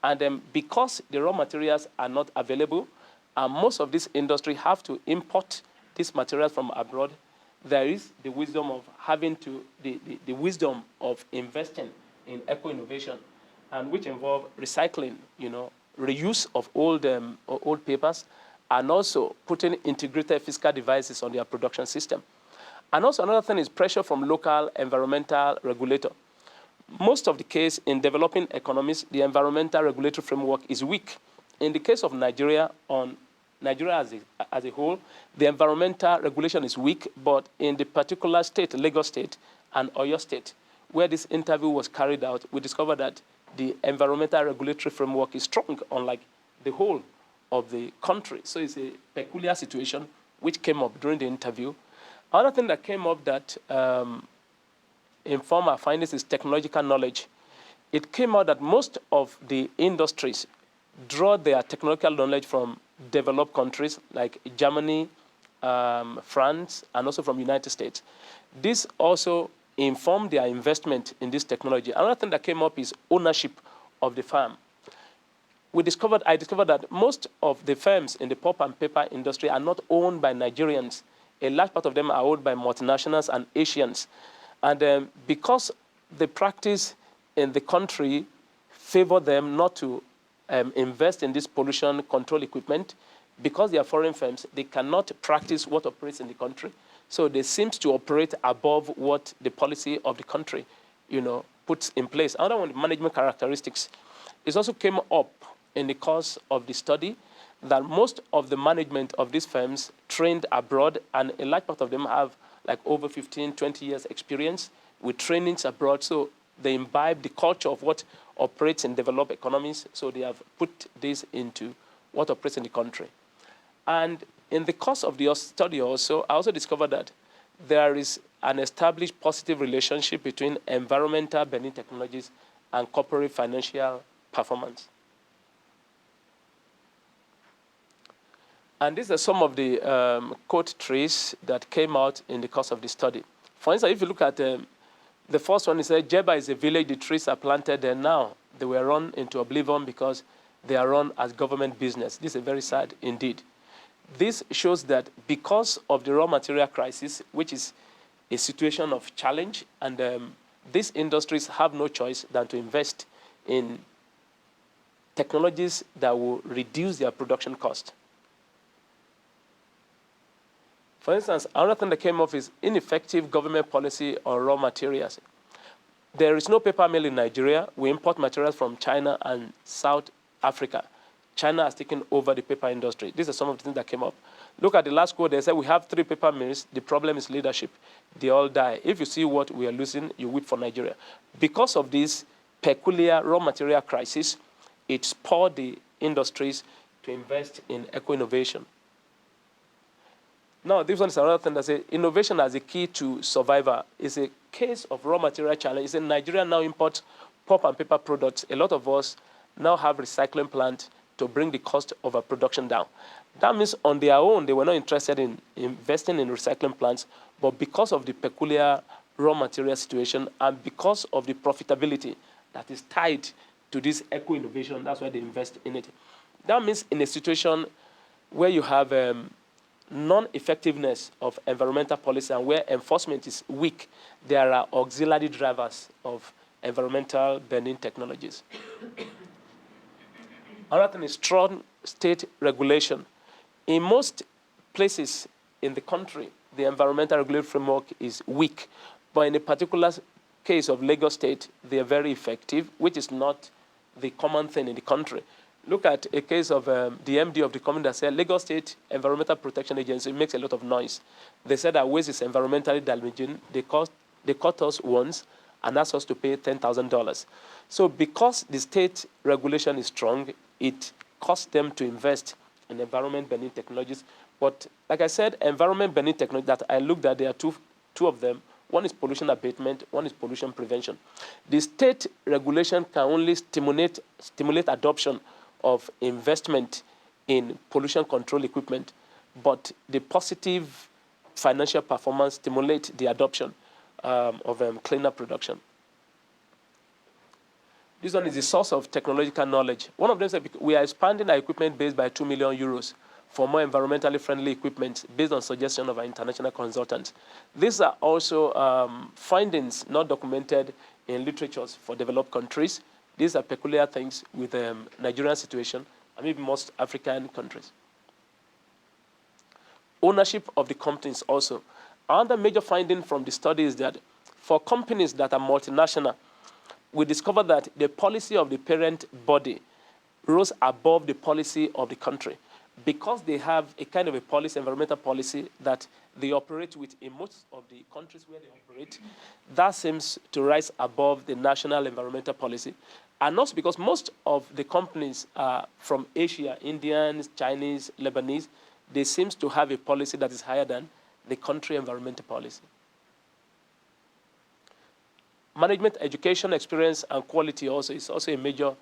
And because the raw materials are not available, most of this industry have to import these materials from abroad. There is the wisdom of having to, the wisdom of investing in eco-innovation, and which involve recycling, reuse of old papers, and also putting integrated physical devices on their production system. And also another thing is pressure from local environmental regulator. Most of the case in developing economies, the environmental regulatory framework is weak. In the case of Nigeria, as a whole, the environmental regulation is weak, but in the particular state, Lagos State and Oyo State, where this interview was carried out, we discovered that the environmental regulatory framework is strong, unlike the whole of the country. So it's a peculiar situation which came up during the interview. Another thing that came up that informed our findings is technological knowledge. It came out that most of the industries draw their technological knowledge from developed countries like Germany, France, and also from United States. This also informed their investment in this technology. Another thing that came up is ownership of the firm. I discovered that most of the firms in the pulp and paper industry are not owned by Nigerians. A large part of them are owned by multinationals and Asians. And because the practice in the country favor them not to invest in this pollution control equipment, because they are foreign firms, they cannot practice what operates in the country. So they seem to operate above what the policy of the country, puts in place. Another one, management characteristics. It also came up in the course of the study that most of the management of these firms trained abroad, and a large part of them have like over 15, 20 years experience with trainings abroad. So they imbibe the culture of what operates in developed economies. So they have put this into what operates in the country. And in the course of the study also, I also discovered that there is an established positive relationship between environmental benign technologies and corporate financial performance. And these are some of the code trees that came out in the course of the study. For instance, if you look at the first one, it says, Jeba is a village, the trees are planted there now. They were run into oblivion because they are run as government business. This is very sad indeed. This shows that because of the raw material crisis, which is a situation of challenge, and these industries have no choice than to invest in technologies that will reduce their production cost. For instance, another thing that came up is ineffective government policy on raw materials. There is no paper mill in Nigeria. We import materials from China and South Africa. China has taken over the paper industry. These are some of the things that came up. Look at the last quote. They said we have 3 paper mills. The problem is leadership. They all die. If you see what we are losing, you weep for Nigeria. Because of this peculiar raw material crisis, it spurred the industries to invest in eco-innovation. Now, this one is another thing that says innovation as a key to survival. It's a case of raw material challenge. It's in Nigeria now imports pulp and paper products. A lot of us now have recycling plants to bring the cost of our production down. That means on their own, they were not interested in investing in recycling plants, but because of the peculiar raw material situation and because of the profitability that is tied to this eco-innovation, that's why they invest in it. That means in a situation where you have non-effectiveness of environmental policy and where enforcement is weak, there are auxiliary drivers of environmental benign technologies. Another thing is strong state regulation. In most places in the country, the environmental regulatory framework is weak, but in a particular case of Lagos State, they are very effective, which is not the common thing in the country. look at a case of the MD of the company that said Lagos State Environmental Protection Agency makes a lot of noise. They said our waste is environmentally damaging. They caught us once and asked us to pay $10,000. So because the state regulation is strong, it costs them to invest in environment bending technologies. But like I said, environment bending technology that I looked at, there are two of them. One is pollution abatement, one is pollution prevention. The state regulation can only stimulate adoption of investment in pollution control equipment, but the positive financial performance stimulates the adoption of cleaner production. This one is the source of technological knowledge. One of them said we are expanding our equipment base by 2 million euros for more environmentally friendly equipment based on suggestion of our international consultants. These are also findings not documented in literatures for developed countries. These are peculiar things with the Nigerian situation and maybe most African countries. Ownership of the companies also. Another major finding from the study is that for companies that are multinational, we discovered that the policy of the parent body rose above the policy of the country because they have a kind of a policy, environmental policy, that they operate with in most of the countries where they operate. That seems to rise above the national environmental policy. And also because most of the companies are from Asia, Indians, Chinese, Lebanese, they seem to have a policy that is higher than the country environmental policy. Management, education, experience, and quality also is also a major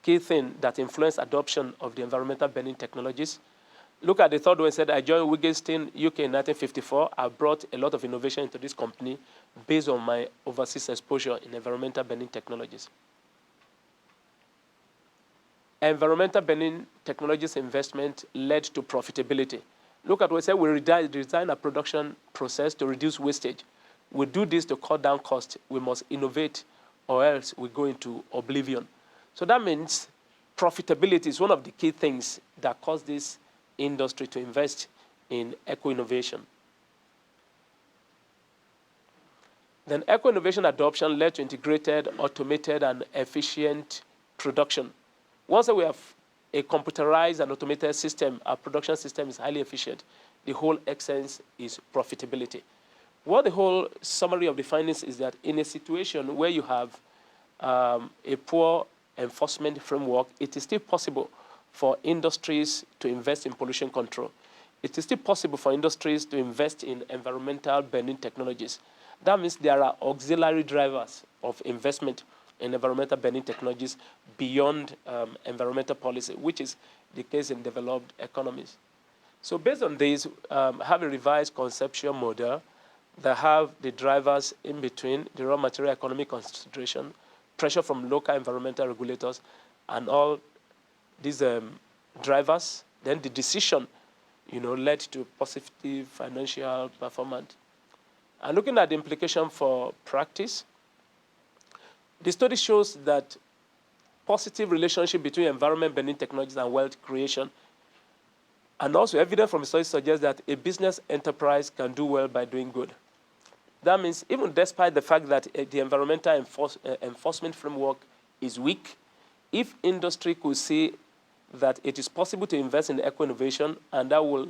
key thing that influence adoption of the environmental bending technologies. Look at the third one. Said, I joined Wittgenstein UK in 1954. I brought a lot of innovation into this company based on my overseas exposure in environmental bending technologies. Environmental bending technologies investment led to profitability. Look at what I said, we design a production process to reduce wastage. We do this to cut down costs. We must innovate or else we go into oblivion. So that means profitability is one of the key things that cause this industry to invest in eco-innovation. Then eco-innovation adoption led to integrated, automated, and efficient production. Once we have a computerized and automated system, our production system is highly efficient. The whole essence is profitability. What the whole summary of the findings is that in a situation where you have a poor enforcement framework, it is still possible for industries to invest in pollution control. It is still possible for industries to invest in environmental bending technologies. That means there are auxiliary drivers of investment in environmental bending technologies beyond environmental policy, which is the case in developed economies. So based on this, have a revised conceptual model that have the drivers in between, the raw material economic consideration, pressure from local environmental regulators, and all these drivers, then the decision, led to positive financial performance. And looking at the implication for practice, the study shows that positive relationship between environment bending technologies and wealth creation. And also evidence from the study suggests that a business enterprise can do well by doing good. That means even despite the fact that the environmental enforcement framework is weak, if industry could see that it is possible to invest in eco-innovation and that will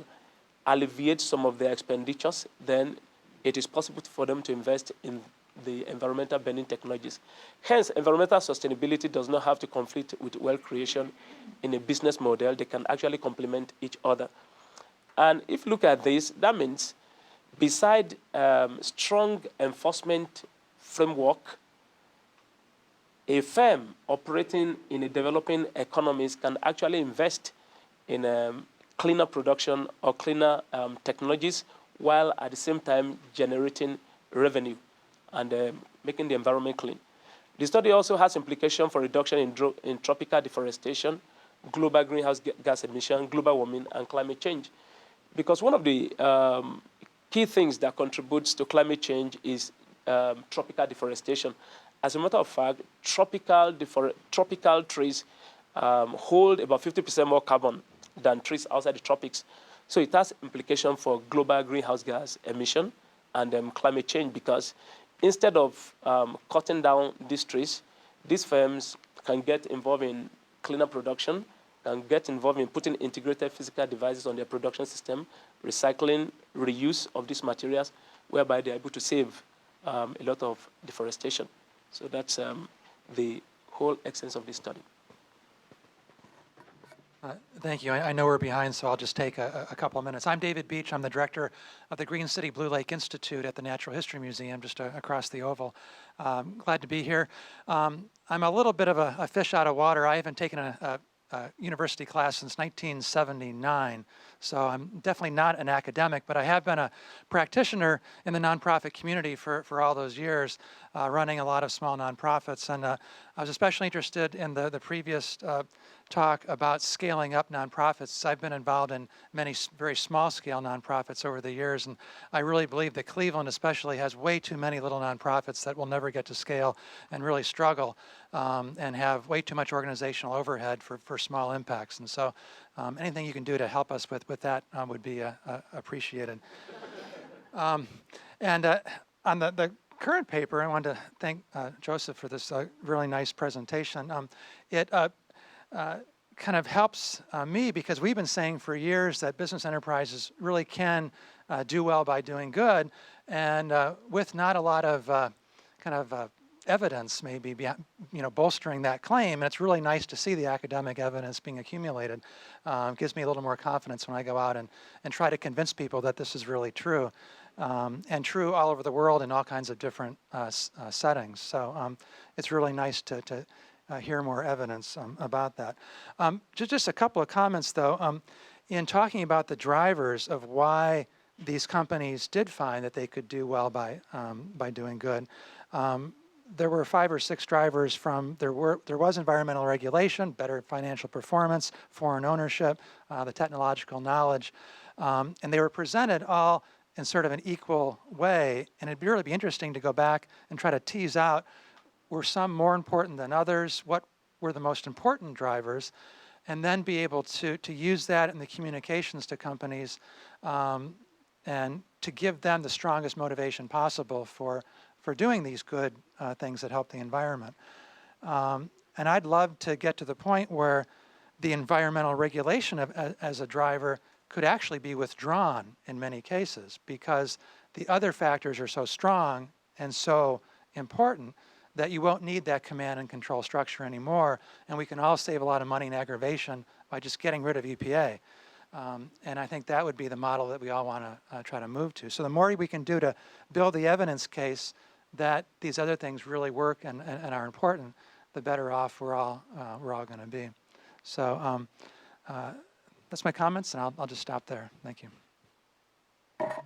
alleviate some of their expenditures, then it is possible for them to invest in the environmental bending technologies. Hence, environmental sustainability does not have to conflict with wealth creation in a business model. They can actually complement each other. And if you look at this, that means beside strong enforcement framework, a firm operating in a developing economies can actually invest in cleaner production or cleaner technologies while at the same time generating revenue and making the environment clean. The study also has implication for reduction in tropical deforestation, global greenhouse gas emission, global warming, and climate change. Because one of the key things that contributes to climate change is tropical deforestation. As a matter of fact, tropical trees hold about 50% more carbon than trees outside the tropics. So it has implication for global greenhouse gas emission and climate change, because instead of cutting down these trees, these firms can get involved in cleaner production, can get involved in putting integrated physical devices on their production system, recycling, reuse of these materials, whereby they're able to save a lot of deforestation. So that's the whole essence of this study. Thank you. I know we're behind, so I'll just take a couple of minutes. I'm David Beach. I'm the director of the Green City Blue Lake Institute at the Natural History Museum, just across the Oval. Glad to be here. I'm a little bit of a fish out of water. I haven't taken a university class since 1979, so I'm definitely not an academic, but I have been a practitioner in the nonprofit community for all those years, running a lot of small nonprofits. And I was especially interested in the previous talk about scaling up nonprofits. I've been involved in many very small-scale nonprofits over the years, and I really believe that Cleveland especially has way too many little nonprofits that will never get to scale and really struggle and have way too much organizational overhead for small impacts. And so anything you can do to help us with that would be appreciated. On the current paper, I wanted to thank Joseph for this really nice presentation. It kind of helps me because we've been saying for years that business enterprises really can do well by doing good, and with not a lot of evidence maybe bolstering that claim. And it's really nice to see the academic evidence being accumulated. Gives me a little more confidence when I go out and try to convince people that this is really true, and true all over the world in all kinds of different settings. So it's really nice to hear more evidence about that. Just a couple of comments, though. In talking about the drivers of why these companies did find that they could do well by doing good, there were 5 or 6 drivers from there was environmental regulation, better financial performance, foreign ownership, the technological knowledge, and they were presented all in sort of an equal way. And it'd really be interesting to go back and try to tease out, were some more important than others? What were the most important drivers? And then be able to use that in the communications to companies and to give them the strongest motivation possible for doing these good things that help the environment. And I'd love to get to the point where the environmental regulation as a driver could actually be withdrawn in many cases, because the other factors are so strong and so important that you won't need that command and control structure anymore, and we can all save a lot of money in aggravation by just getting rid of EPA. And I think that would be the model that we all want to try to move to. So the more we can do to build the evidence case that these other things really work and are important, the better off we're all going to be. So that's my comments, and I'll just stop there. Thank you. We have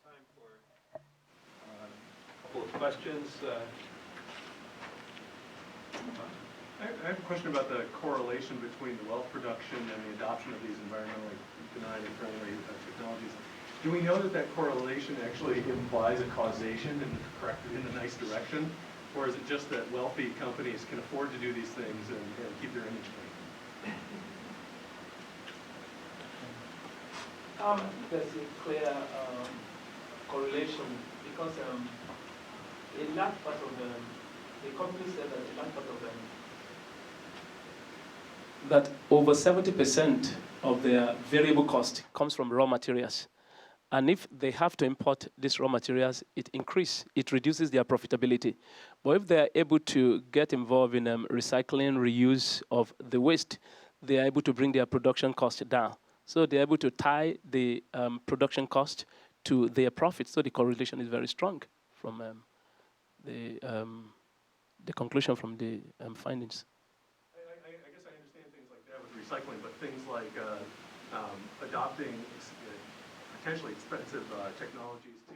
time for a couple of questions. I have a question about the correlation between the wealth production and the adoption of these environmentally benign and friendly technologies. Do we know that correlation actually implies a causation in the nice direction? Or is it just that wealthy companies can afford to do these things and keep their image clean? I think there's a clear correlation because a large part of the company said that a large part of them, that over 70% of their variable cost comes from raw materials. And if they have to import these raw materials, it reduces their profitability. But if they are able to get involved in recycling, reuse of the waste, they are able to bring their production cost down. So they're able to tie the production cost to their profits. So the correlation is very strong from the conclusion from the findings. I guess I understand things like that with recycling, but things like adopting potentially expensive technologies to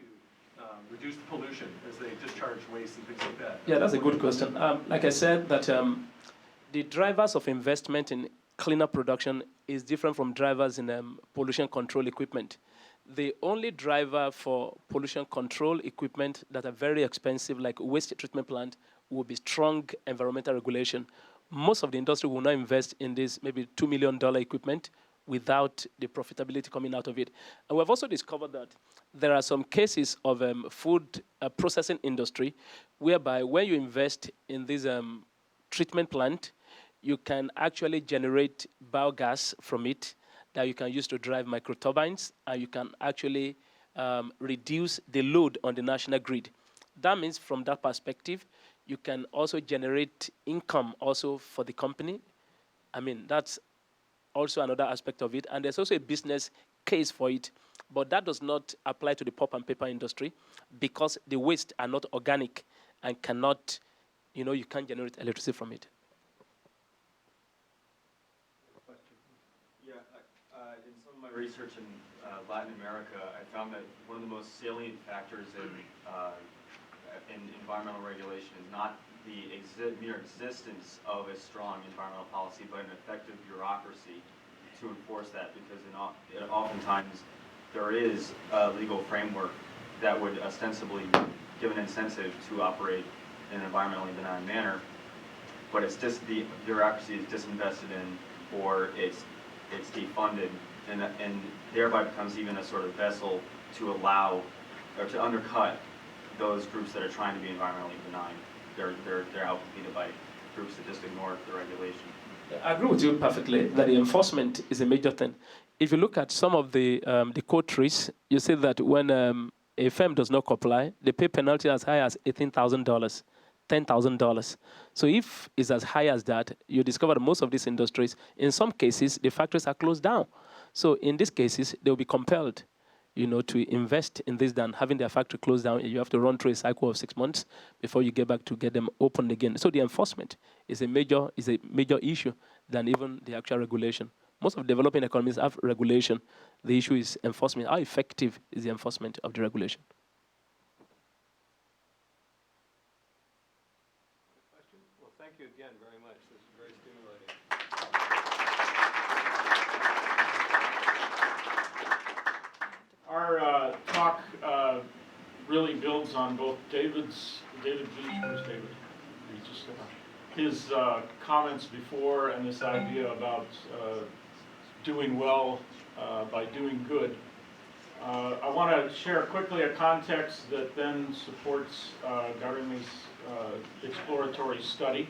reduce the pollution as they discharge waste and things like that. Yeah, that's a good question. Like I said, that the drivers of investment in cleaner production is different from drivers in pollution control equipment. The only driver for pollution control equipment that are very expensive, like waste treatment plant, will be strong environmental regulation. Most of the industry will not invest in this maybe $2 million equipment without the profitability coming out of it. And we've also discovered that there are some cases of food processing industry whereby when you invest in this treatment plant, you can actually generate biogas from it that you can use to drive microturbines, and you can actually reduce the load on the national grid. That means from that perspective, you can also generate income also for the company. I mean, that's also another aspect of it. And there's also a business case for it. But that does not apply to the pulp and paper industry because the waste are not organic and cannot, you can't generate electricity from it. Yeah, in some of my research in Latin America, I found that one of the most salient factors in environmental regulation is not the mere existence of a strong environmental policy, but an effective bureaucracy to enforce that, because oftentimes there is a legal framework that would ostensibly give an incentive to operate in an environmentally benign manner, but it's just the bureaucracy is disinvested in, or it's defunded, and thereby becomes even a sort of vessel to allow or to undercut those groups that are trying to be environmentally benign. They're outcompeted by groups that just ignore the regulation. I agree with you perfectly that the enforcement is a major thing. If you look at some of the countries, you see that when a firm does not comply, they pay penalty as high as $18,000, $10,000. So if it's as high as that, you discover that most of these industries, in some cases, the factories are closed down. So in these cases, they will be compelled, to invest in this than having their factory closed down. You have to run through a cycle of 6 months before you get back to get them opened again. So the enforcement is a major issue than even the actual regulation. Most of developing economies have regulation. The issue is enforcement. How effective is the enforcement of the regulation? Well, thank you again very much. This is very stimulating. Our talk really builds on both David Beach, where's David? His comments before, and this idea about doing well by doing good. I want to share quickly a context that then supports Garim's exploratory study.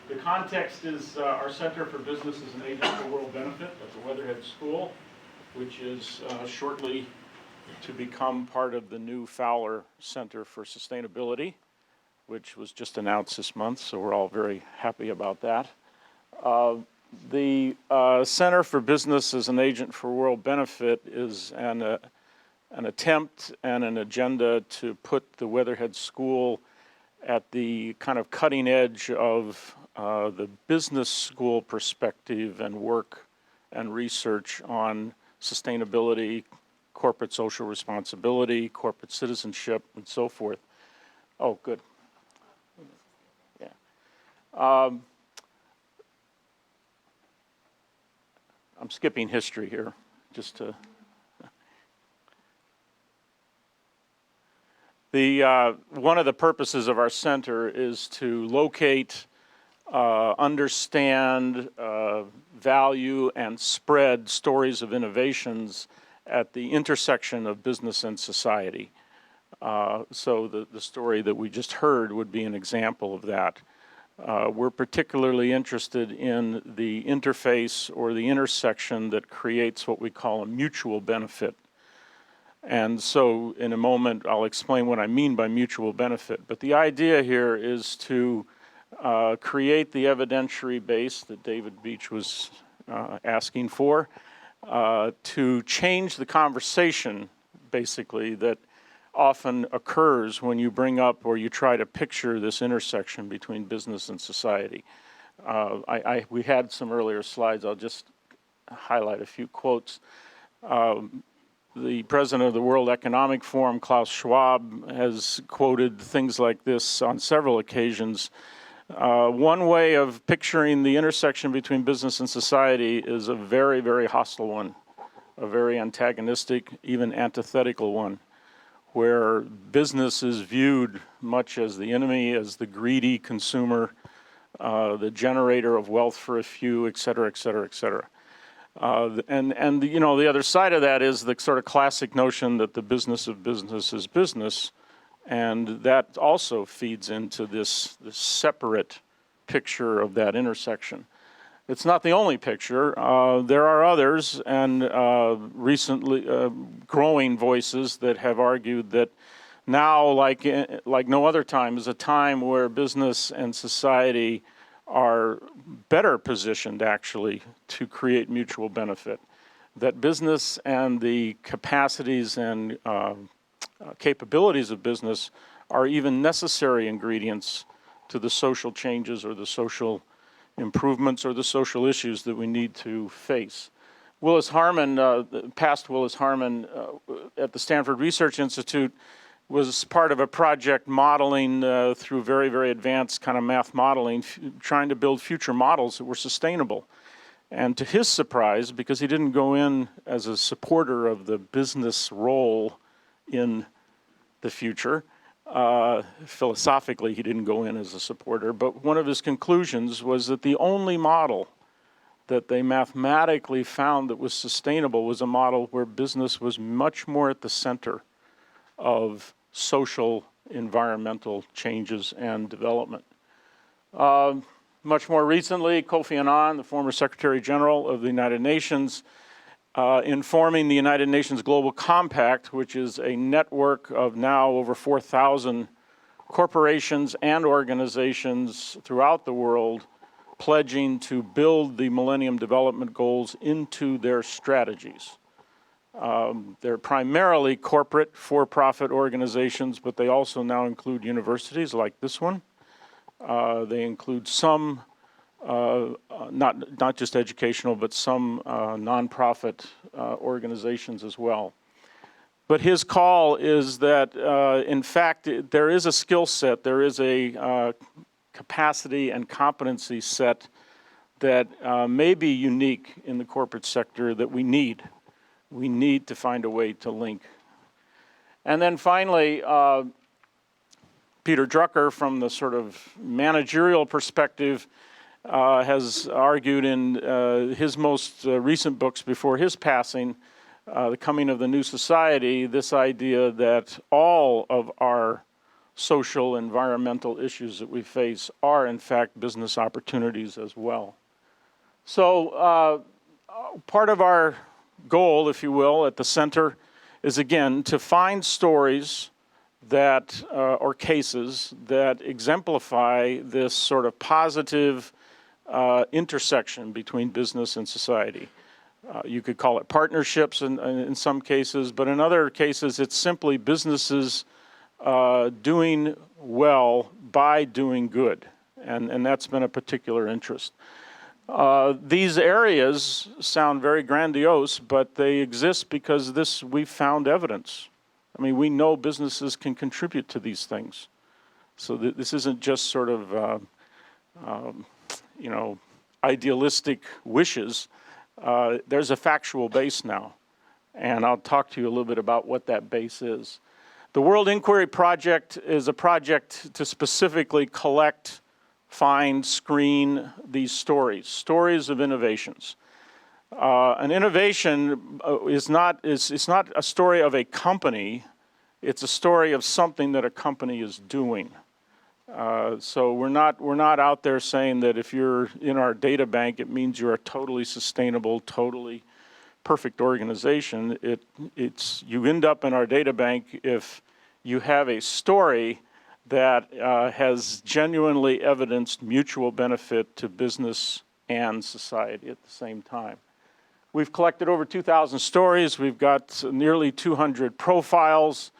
The context is our Center for Business as an Agent for World Benefit at the Weatherhead School, which is shortly to become part of the new Fowler Center for Sustainability, which was just announced this month, so we're all very happy about that. The Center for Business as an Agent for World Benefit is an attempt and an agenda to put the Weatherhead School at the kind of cutting edge of the business school perspective and work and research on sustainability, corporate social responsibility, corporate citizenship, and so forth. Oh, good. Yeah. I'm skipping history here, just to. One of the purposes of our center is to locate, understand, value, and spread stories of innovations at the intersection of business and society. So the story that we just heard would be an example of that. We're particularly interested in the interface or the intersection that creates what we call a mutual benefit. And so in a moment, I'll explain what I mean by mutual benefit. But the idea here is to create the evidentiary base that David Beach was asking for, to change the conversation, basically, that often occurs when you bring up or you try to picture this intersection between business and society. We had some earlier slides. I'll just highlight a few quotes. The president of the World Economic Forum, Klaus Schwab, has quoted things like this on several occasions. One way of picturing the intersection between business and society is a very, very hostile one, a very antagonistic, even antithetical one, where business is viewed much as the enemy, as the greedy consumer, the generator of wealth for a few, et cetera, et cetera, et cetera. And the other side of that is the sort of classic notion that the business of business is business, and that also feeds into this separate picture of that intersection. It's not the only picture. There are others, and recently growing voices that have argued that now, like no other time, is a time where business and society are better positioned, actually, to create mutual benefit. That business and the capacities and capabilities of business are even necessary ingredients to the social changes or the social improvements or the social issues that we need to face. Willis Harman, past Willis Harman at the Stanford Research Institute, was part of a project modeling through very, very advanced kind of math modeling, trying to build future models that were sustainable. And to his surprise, because he didn't go in as a supporter of the business role in the future, philosophically he didn't go in as a supporter, but one of his conclusions was that the only model that they mathematically found that was sustainable was a model where business was much more at the center of social, environmental changes and development. Much more recently, Kofi Annan, the former Secretary General of the United Nations, informing the United Nations Global Compact, which is a network of now over 4,000 corporations and organizations throughout the world, pledging to build the Millennium Development Goals into their strategies. They're primarily corporate, for-profit organizations, but they also now include universities like this one. They include some, not just educational, but some nonprofit organizations as well. But his call is that, in fact, there is a skill set, there is a capacity and competency set that may be unique in the corporate sector that we need. We need to find a way to link. And then finally, Peter Drucker, from the sort of managerial perspective, has argued in his most recent books before his passing, The Coming of the New Society, this idea that all of our social, environmental issues that we face are, in fact, business opportunities as well. So part of our goal, if you will, at the center is, again, to find stories that, or cases that exemplify this sort of positive intersection between business and society. You could call it partnerships in some cases, but in other cases it's simply businesses doing well by doing good, and that's been a particular interest. These areas sound very grandiose, but they exist because we've found evidence. I mean, we know businesses can contribute to these things. So this isn't just sort of, idealistic wishes. There's a factual base now, and I'll talk to you a little bit about what that base is. The World Inquiry Project is a project to specifically collect, find, screen these stories of innovations. An innovation is not a story of a company, it's a story of something that a company is doing. So we're not out there saying that if you're in our data bank, it means you're a totally sustainable, totally perfect organization. You end up in our data bank if you have a story that has genuinely evidenced mutual benefit to business and society at the same time. We've collected over 2,000 stories. We've got nearly 200 profiles.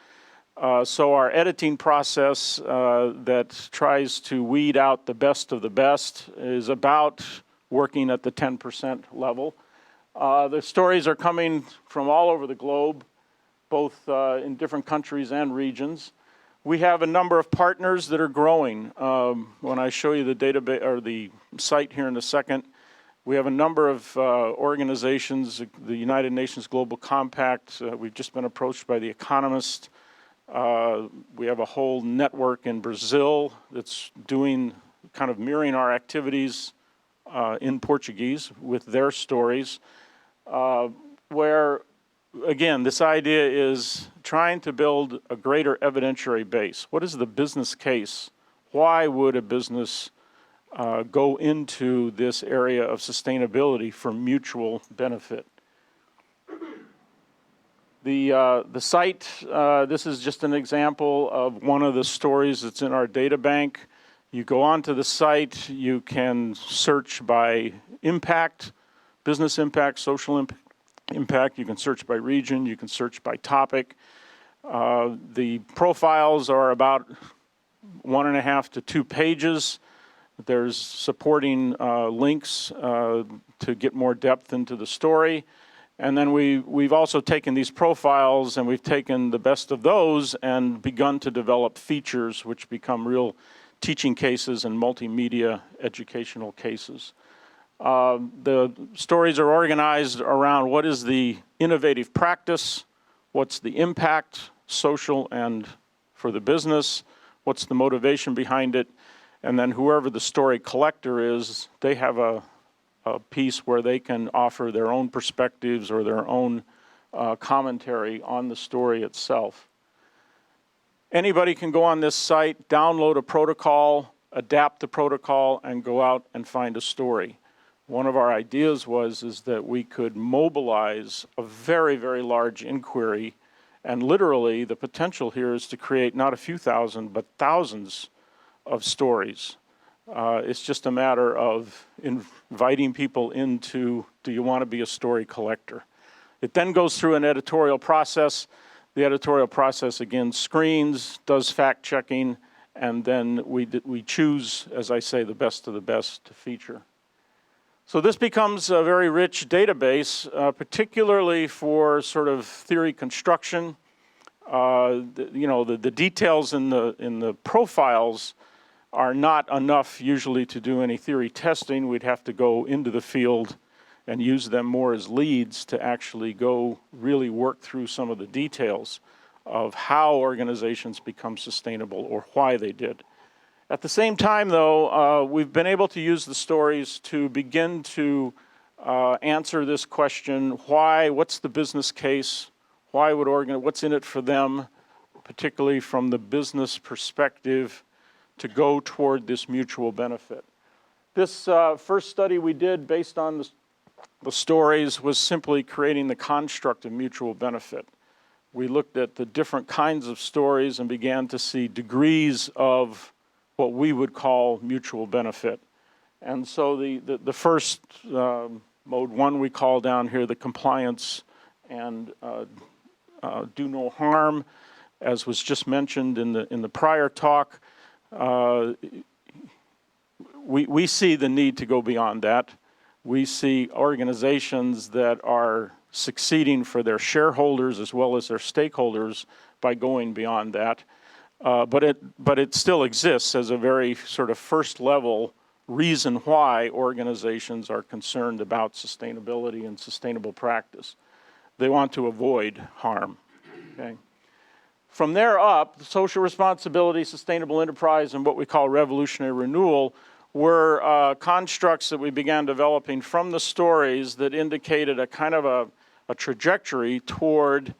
So our editing process that tries to weed out the best of the best is about working at the 10% level. The stories are coming from all over the globe, both in different countries and regions. We have a number of partners that are growing. When I show you the database or the site here in a second, we have a number of organizations, the United Nations Global Compact. We've just been approached by The Economist. We have a whole network in Brazil that's doing, kind of mirroring our activities in Portuguese with their stories, where, again, this idea is trying to build a greater evidentiary base. What is the business case? Why would a business go into this area of sustainability for mutual benefit. The site, this is just an example of one of the stories that's in our data bank. You go onto the site, you can search by impact, business impact, social impact. You can search by region, you can search by topic. The profiles are about 1.5 to 2 pages. There's supporting links to get more depth into the story. And then we've also taken these profiles and we've taken the best of those and begun to develop features which become real teaching cases and multimedia educational cases. The stories are organized around what is the innovative practice, what's the impact, social and for the business, what's the motivation behind it, and then whoever the story collector is, they have a piece where they can offer their own perspectives or their own commentary on the story itself. Anybody can go on this site, download a protocol, adapt the protocol, and go out and find a story. One of our ideas is that we could mobilize a very, very large inquiry, and literally the potential here is to create not a few thousand, but thousands of stories. It's just a matter of inviting people into, do you want to be a story collector? It then goes through an editorial process. The editorial process, again, screens, does fact-checking, and then we choose, as I say, the best of the best to feature. So this becomes a very rich database, particularly for sort of theory construction. The details in the profiles are not enough usually to do any theory testing. We'd have to go into the field and use them more as leads to actually go really work through some of the details of how organizations become sustainable or why they did. At the same time, though, we've been able to use the stories to begin to answer this question: why? What's the business case? Why would what's in it for them, particularly from the business perspective, to go toward this mutual benefit? This first study we did based on the stories was simply creating the construct of mutual benefit. We looked at the different kinds of stories and began to see degrees of what we would call mutual benefit. And so the first mode one we call down here the compliance and do no harm, as was just mentioned in the prior talk. We see the need to go beyond that. We see organizations that are succeeding for their shareholders as well as their stakeholders by going beyond that. But it still exists as a very sort of first level reason why organizations are concerned about sustainability and sustainable practice. They want to avoid harm. Okay. From there up, social responsibility, sustainable enterprise, and what we call revolutionary renewal were constructs that we began developing from the stories that indicated a kind of a trajectory toward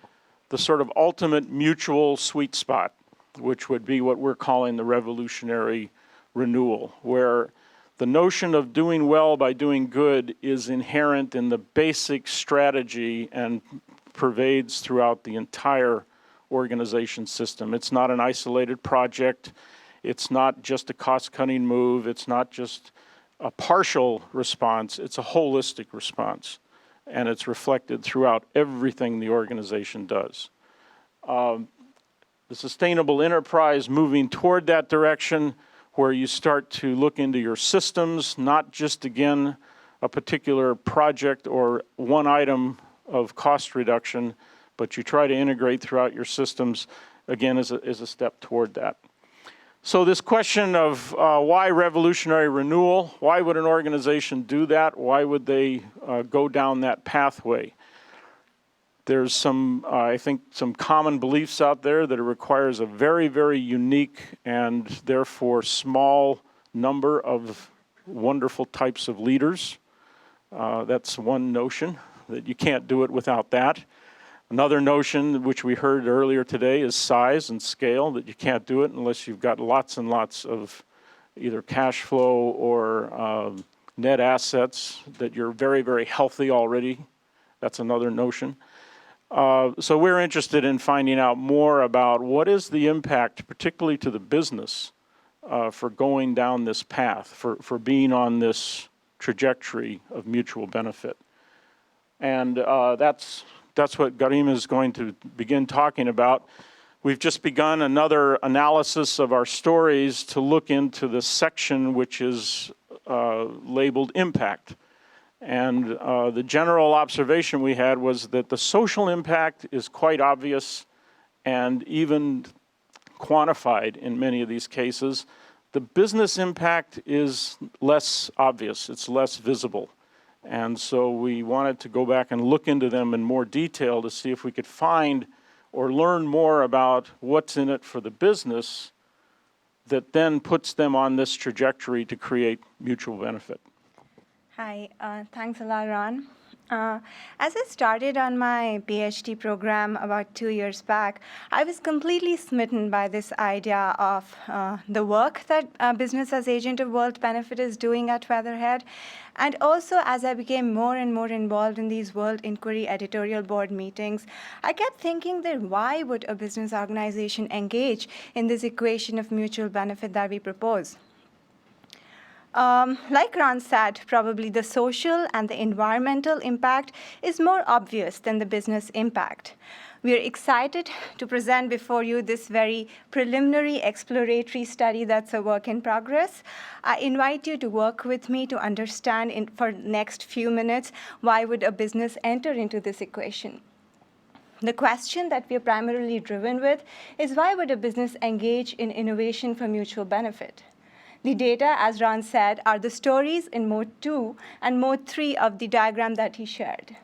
the sort of ultimate mutual sweet spot, which would be what we're calling the revolutionary renewal, where the notion of doing well by doing good is inherent in the basic strategy and pervades throughout the entire organization system. It's not an isolated project. It's not just a cost-cutting move. It's not just a partial response. It's a holistic response, and it's reflected throughout everything the organization does. The sustainable enterprise moving toward that direction, where you start to look into your systems, not just, again, a particular project or one item of cost reduction, but you try to integrate throughout your systems, again, is a step toward that. So this question of why revolutionary renewal, why would an organization do that? Why would they go down that pathway? There's some, I think, some common beliefs out there that it requires a very, very unique and therefore small number of wonderful types of leaders. That's one notion, that you can't do it without that. Another notion, which we heard earlier today, is size and scale, that you can't do it unless you've got lots and lots of either cash flow or net assets, that you're very, very healthy already. That's another notion. So we're interested in finding out more about what is the impact, particularly to the business, for going down this path, for being on this trajectory of mutual benefit. And that's what Garima is going to begin talking about. We've just begun another analysis of our stories to look into the section which is labeled impact. And the general observation we had was that the social impact is quite obvious and even quantified in many of these cases. The business impact is less obvious, it's less visible. And so we wanted to go back and look into them in more detail to see if we could find or learn more about what's in it for the business that then puts them on this trajectory to create mutual benefit. Hi, thanks a lot, Ron. As I started on my PhD program about 2 years back, I was completely smitten by this idea of the work that Business as Agent of World Benefit is doing at Weatherhead. And also, as I became more and more involved in these World Inquiry editorial board meetings, I kept thinking that why would a business organization engage in this equation of mutual benefit that we propose? Like Ron said, probably the social and the environmental impact is more obvious than the business impact. We are excited to present before you this very preliminary exploratory study that's a work in progress. I invite you to work with me to understand for the next few minutes why would a business enter into this equation. The question that we are primarily driven with is why would a business engage in innovation for mutual benefit? The data, as Ron said, are the stories in mode 2 and mode 3 of the diagram that he shared.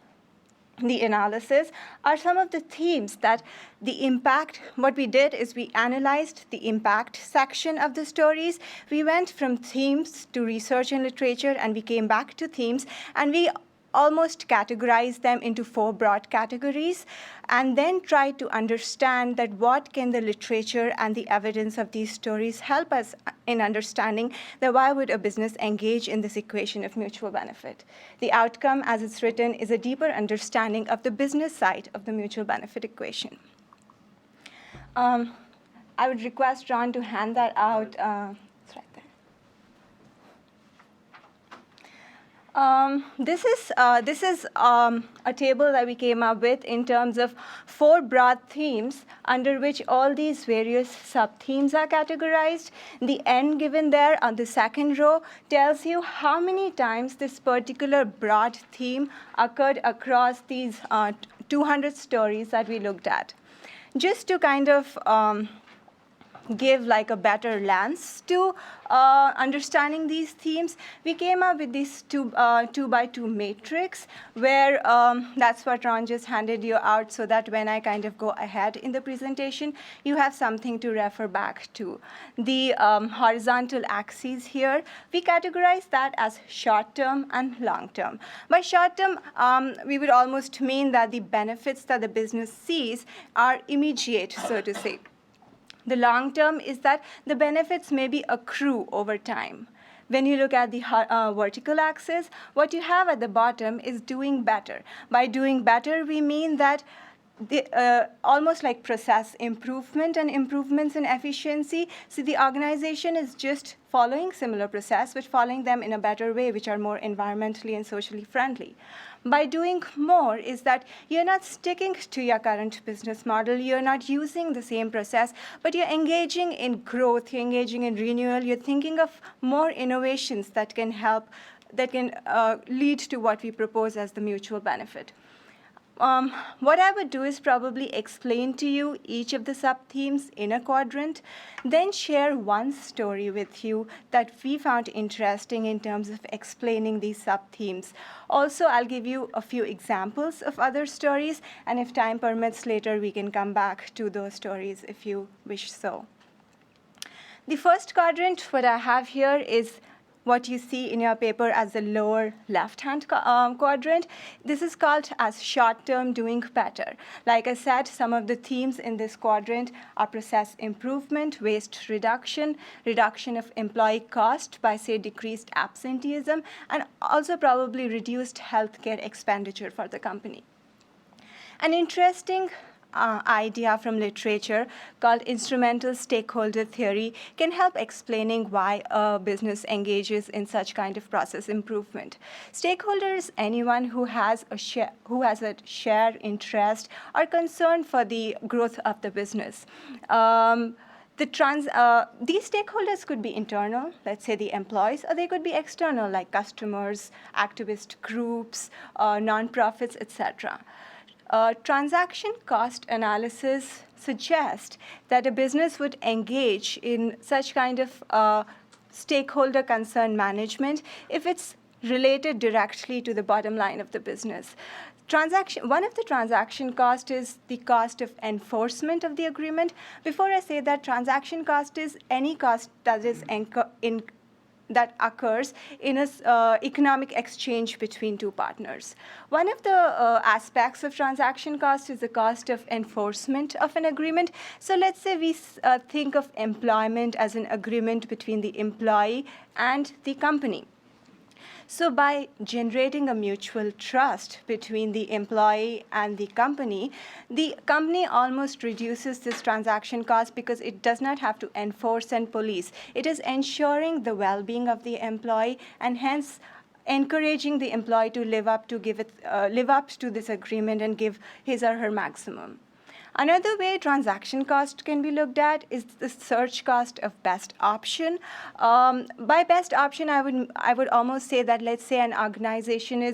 The analysis are some of the themes that the impact, what we did is we analyzed the impact section of the stories. We went from themes to research and literature, and we came back to themes, and we almost categorized them into 4 broad categories, and then tried to understand that what can the literature and the evidence of these stories help us in understanding that why would a business engage in this equation of mutual benefit. The outcome, as it's written, is a deeper understanding of the business side of the mutual benefit equation. I would request Ron to hand that out. It's right there. This is a table that we came up with in terms of 4 broad themes under which all these various sub-themes are categorized. The N given there on the second row tells you how many times this particular broad theme occurred across these 200 stories that we looked at. Just to kind of give like a better lens to understanding these themes, we came up with this 2x2 matrix where that's what Ron just handed you out, so that when I kind of go ahead in the presentation, you have something to refer back to. The horizontal axes here, we categorize that as short-term and long-term. By short-term, we would almost mean that the benefits that the business sees are immediate, so to say. The long term is that the benefits maybe accrue over time. When you look at the vertical axis, what you have at the bottom is doing better. By doing better, we mean that almost like process improvement and improvements in efficiency. So the organization is just following similar process, but following them in a better way, which are more environmentally and socially friendly. By doing more is that you're not sticking to your current business model, you're not using the same process, but you're engaging in growth, you're engaging in renewal, you're thinking of more innovations that can help, that can lead to what we propose as the mutual benefit. What I would do is probably explain to you each of the sub-themes in a quadrant, then share one story with you that we found interesting in terms of explaining these sub-themes. Also, I'll give you a few examples of other stories, and if time permits later, we can come back to those stories if you wish so. The first quadrant, what I have here is what you see in your paper as the lower left-hand quadrant. This is called as short-term doing better. Like I said, some of the themes in this quadrant are process improvement, waste reduction, reduction of employee cost by, say, decreased absenteeism, and also probably reduced healthcare expenditure for the company. An interesting idea from literature called instrumental stakeholder theory can help explaining why a business engages in such kind of process improvement. Stakeholder is anyone who has a shared interest or concern for the growth of the business. These stakeholders could be internal, let's say the employees, or they could be external, like customers, activist groups, nonprofits, etc. Transaction cost analysis suggests that a business would engage in such kind of stakeholder concern management if it's related directly to the bottom line of the business. One of the transaction cost is the cost of enforcement of the agreement. Before I say that, transaction cost is any cost that is that occurs in an economic exchange between two partners. One of the aspects of transaction cost is the cost of enforcement of an agreement. So let's say we think of employment as an agreement between the employee and the company. So by generating a mutual trust between the employee and the company almost reduces this transaction cost because it does not have to enforce and police. It is ensuring the well-being of the employee and hence encouraging the employee to live up to this agreement and give his or her maximum. Another way transaction cost can be looked at is the search cost of best option. By best option, I would almost say that, let's say an organization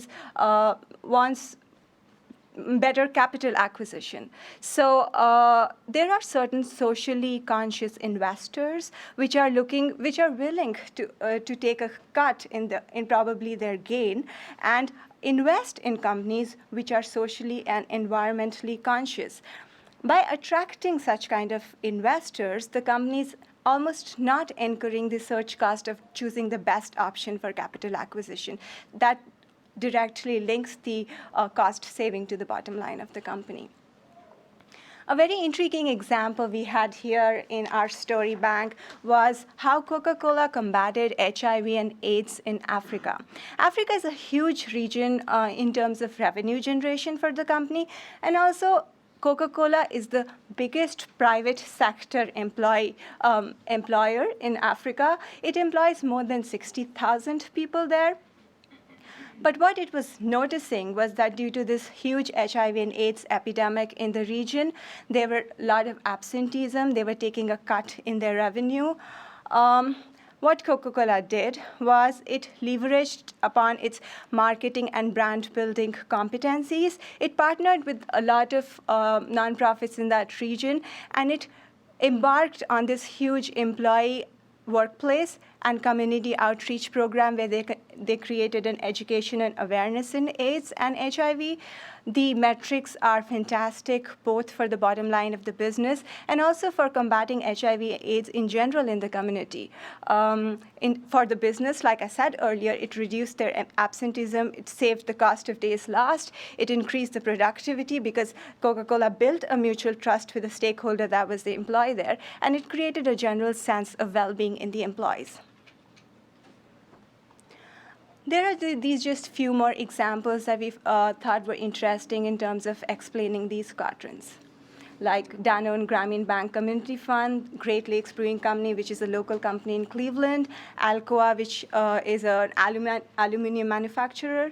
wants better capital acquisition. So there are certain socially conscious investors which are willing to take a cut in probably their gain and invest in companies which are socially and environmentally conscious. By attracting such kind of investors, the companies almost not incurring the search cost of choosing the best option for capital acquisition. That directly links the cost saving to the bottom line of the company. A very intriguing example we had here in our story bank was how Coca-Cola combated HIV and AIDS in Africa. Africa is a huge region in terms of revenue generation for the company, and also Coca-Cola is the biggest private sector employer in Africa. It employs more than 60,000 people there. But what it was noticing was that due to this huge HIV and AIDS epidemic in the region, there were a lot of absenteeism. They were taking a cut in their revenue. What Coca-Cola did was it leveraged upon its marketing and brand building competencies. It partnered with a lot of nonprofits in that region, and it embarked on this huge employee workplace and community outreach program where they created an education and awareness in AIDS and HIV. The metrics are fantastic, both for the bottom line of the business and also for combating HIV AIDS in general in the community. For the business, like I said earlier, it reduced their absenteeism, it saved the cost of days lost, it increased the productivity because Coca-Cola built a mutual trust with the stakeholder that was the employee there, and it created a general sense of well-being in the employees. There are these just few more examples that we thought were interesting in terms of explaining these quadrants, like Danone Grameen Bank Community Fund, Great Lakes Brewing Company, which is a local company in Cleveland, Alcoa, which is an aluminum manufacturer.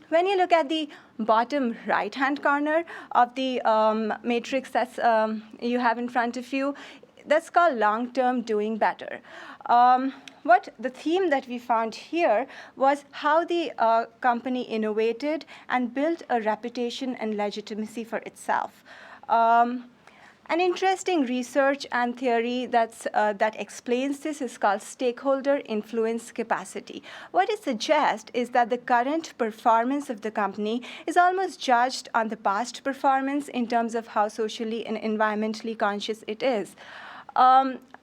When you look at the bottom right-hand corner of the matrix that you have in front of you, that's called long-term doing better. The theme that we found here was how the company innovated and built a reputation and legitimacy for itself. An interesting research and theory that explains this is called stakeholder influence capacity. What it suggests is that the current performance of the company is almost judged on the past performance in terms of how socially and environmentally conscious it is.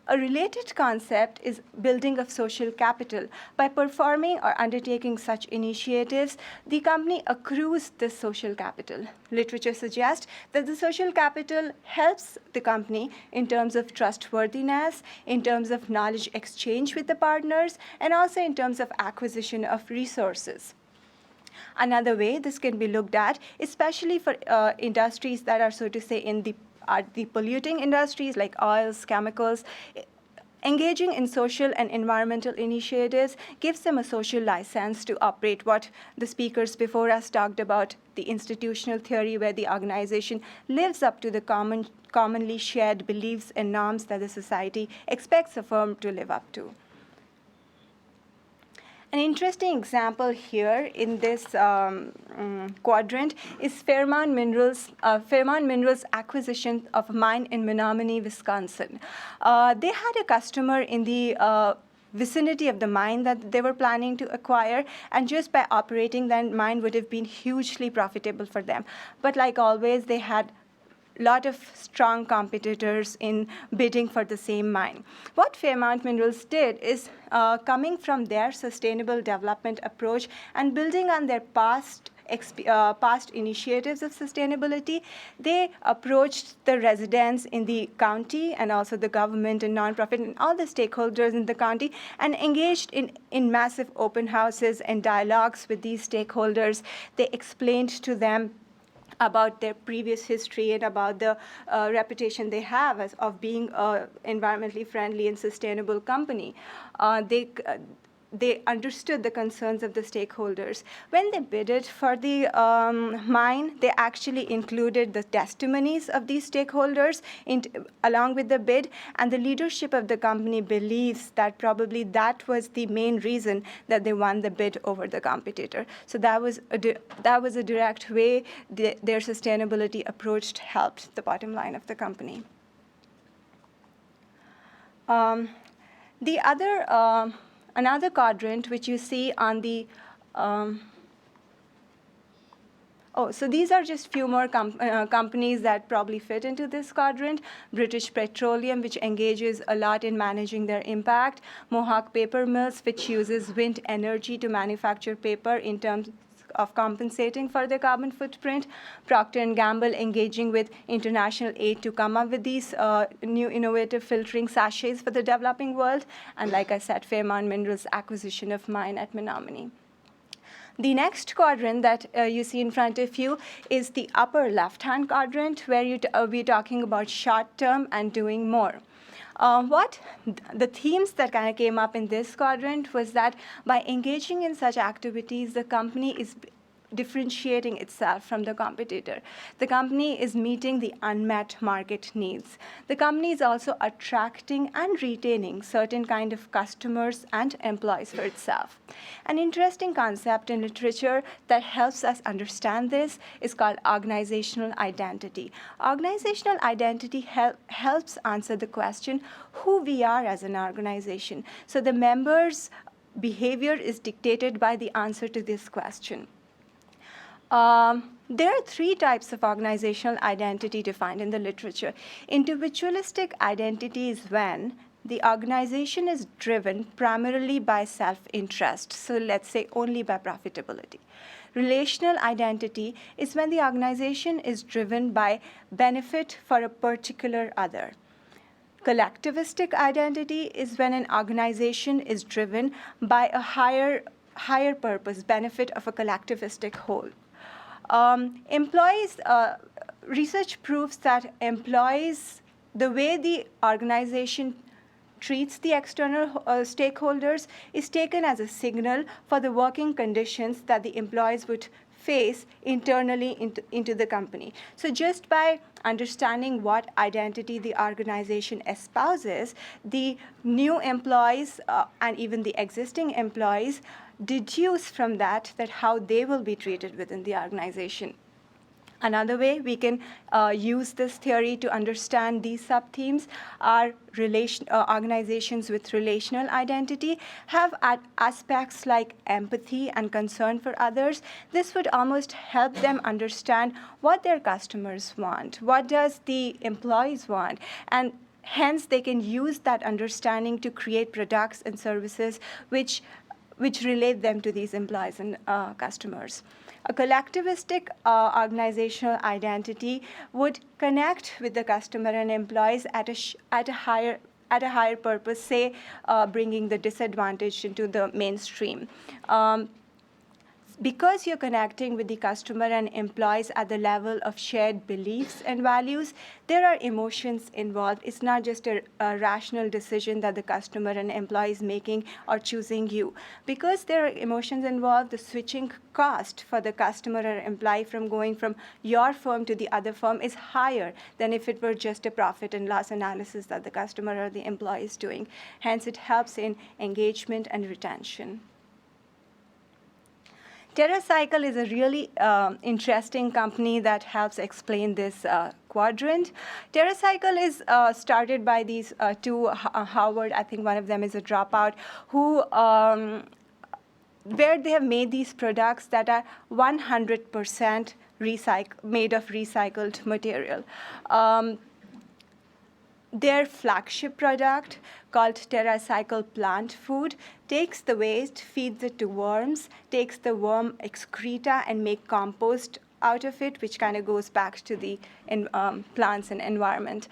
A related concept is building of social capital. By performing or undertaking such initiatives, the company accrues this social capital. Literature suggests that the social capital helps the company in terms of trustworthiness, in terms of knowledge exchange with the partners, and also in terms of acquisition of resources. Another way this can be looked at, especially for industries that are, so to say, in the polluting industries like oils, chemicals, engaging in social and environmental initiatives gives them a social license to operate. What the speakers before us talked about, the institutional theory where the organization lives up to the commonly shared beliefs and norms that the society expects a firm to live up to. An interesting example here in this quadrant is Fairmont Minerals' acquisition of a mine in Menominee, Wisconsin. They had a customer in the vicinity of the mine that they were planning to acquire, and just by operating that mine would have been hugely profitable for them. But like always, they had lot of strong competitors in bidding for the same mine. What Fairmont Minerals did is coming from their sustainable development approach and building on their past initiatives of sustainability, they approached the residents in the county and also the government and nonprofit and all the stakeholders in the county and engaged in massive open houses and dialogues with these stakeholders. They explained to them about their previous history and about the reputation they have of being an environmentally friendly and sustainable company. They understood the concerns of the stakeholders. When they bidded for the mine, they actually included the testimonies of these stakeholders along with the bid, and the leadership of the company believes that probably that was the main reason that they won the bid over the competitor. So that was a direct way their sustainability approach helped the bottom line of the company. Another quadrant which you see on the, so these are just few more companies that probably fit into this quadrant. British Petroleum, which engages a lot in managing their impact. Mohawk Paper Mills, which uses wind energy to manufacture paper in terms of compensating for their carbon footprint. Procter & Gamble engaging with international aid to come up with these new innovative filtering sachets for the developing world. And like I said, Fairmont Minerals' acquisition of mine at Menominee. The next quadrant that you see in front of you is the upper left-hand quadrant, where we're talking about short-term and doing more. The themes that kind of came up in this quadrant was that by engaging in such activities, the company is differentiating itself from the competitor. The company is meeting the unmet market needs. The company is also attracting and retaining certain kind of customers and employees for itself. An interesting concept in literature that helps us understand this is called organizational identity. Organizational identity helps answer the question who we are as an organization. So the members' behavior is dictated by the answer to this question. There are three types of organizational identity defined in the literature. Individualistic identity is when the organization is driven primarily by self-interest, so let's say only by profitability. Relational identity is when the organization is driven by benefit for a particular other. Collectivistic identity is when an organization is driven by a higher purpose, benefit of a collectivistic whole. Research proves that employees, the way the organization treats the external stakeholders is taken as a signal for the working conditions that the employees would face internally into the company. So just by understanding what identity the organization espouses, the new employees and even the existing employees deduce from that how they will be treated within the organization. Another way we can use this theory to understand these sub-themes are organizations with relational identity have aspects like empathy and concern for others. This would almost help them understand what their customers want, what does the employees want, and hence, they can use that understanding to create products and services which relate them to these employees and customers. A collectivistic organizational identity would connect with the customer and employees at a higher purpose, say bringing the disadvantaged into the mainstream. Because you're connecting with the customer and employees at the level of shared beliefs and values, there are emotions involved. It's not just a rational decision that the customer and employee is making or choosing you. Because there are emotions involved, the switching cost for the customer or employee from going from your firm to the other firm is higher than if it were just a profit and loss analysis that the customer or the employee is doing. Hence, it helps in engagement and retention. TerraCycle is a really interesting company that helps explain this quadrant. TerraCycle is started by these two, Howard, I think one of them is a dropout, who where they have made these products that are 100% made of recycled material. Their flagship product, called TerraCycle Plant Food, takes the waste, feeds it to worms, takes the worm excreta and make compost out of it, which kind of goes back to the plants and environment.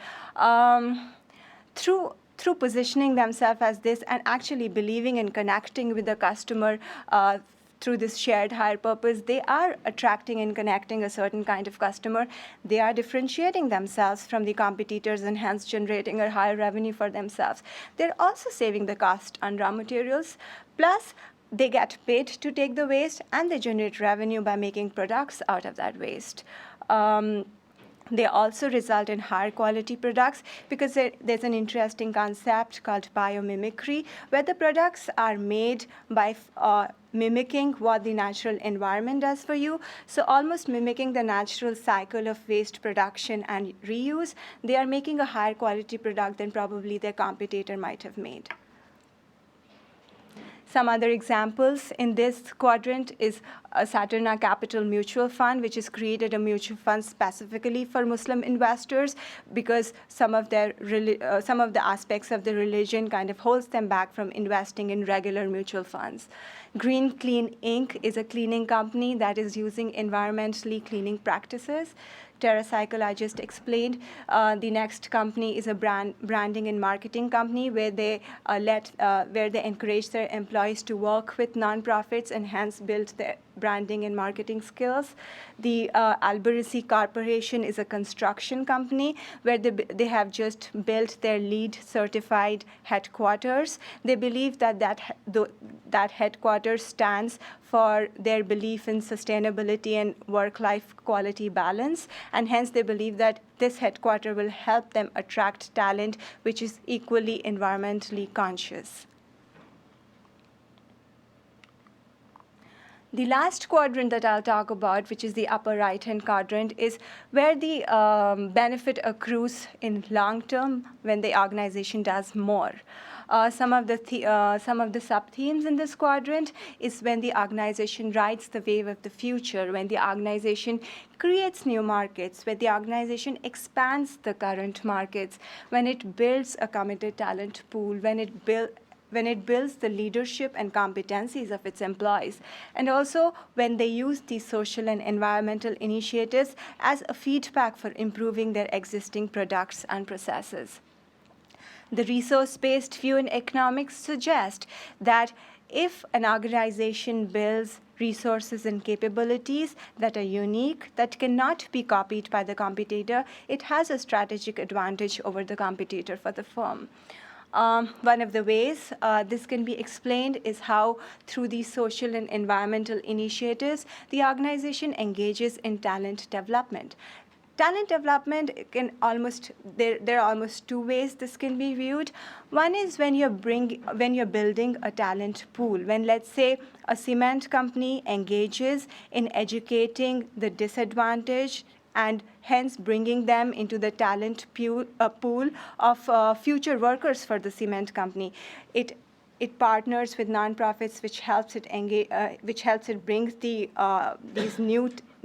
Through positioning themselves as this and actually believing and connecting with the customer through this shared higher purpose, they are attracting and connecting a certain kind of customer. They are differentiating themselves from the competitors and hence generating a higher revenue for themselves. They're also saving the cost on raw materials. Plus, they get paid to take the waste and they generate revenue by making products out of that waste. They also result in higher quality products because there's an interesting concept called biomimicry, where the products are made by mimicking what the natural environment does for you. So almost mimicking the natural cycle of waste production and reuse, they are making a higher quality product than probably their competitor might have made. Some other examples in this quadrant is Saturna Capital Mutual Fund, which has created a mutual fund specifically for Muslim investors because some of the aspects of the religion kind of holds them back from investing in regular mutual funds. Green Clean Inc. is a cleaning company that is using environmentally cleaning practices. TerraCycle, I just explained. The next company is a branding and marketing company where they encourage their employees to work with nonprofits and hence build their branding and marketing skills. The Alberici Corporation is a construction company where they have just built their LEED certified headquarters. They believe that headquarters stands for their belief in sustainability and work-life quality balance, and hence they believe that this headquarters will help them attract talent which is equally environmentally conscious. The last quadrant that I'll talk about, which is the upper right-hand quadrant, is where the benefit accrues in long term when the organization does more. Some of the sub-themes in this quadrant is when the organization rides the wave of the future, when the organization creates new markets, when the organization expands the current markets, when it builds a committed talent pool, when it builds the leadership and competencies of its employees, and also when they use these social and environmental initiatives as a feedback for improving their existing products and processes. The resource-based view in economics suggests that if an organization builds resources and capabilities that are unique, that cannot be copied by the competitor, it has a strategic advantage over the competitor for the firm. One of the ways this can be explained is how, through these social and environmental initiatives, the organization engages in talent development. Talent development there are almost two ways this can be viewed. One is when you're building a talent pool. When, let's say, a cement company engages in educating the disadvantaged and hence bringing them into the talent pool of future workers for the cement company. It partners with nonprofits, which helps it bring these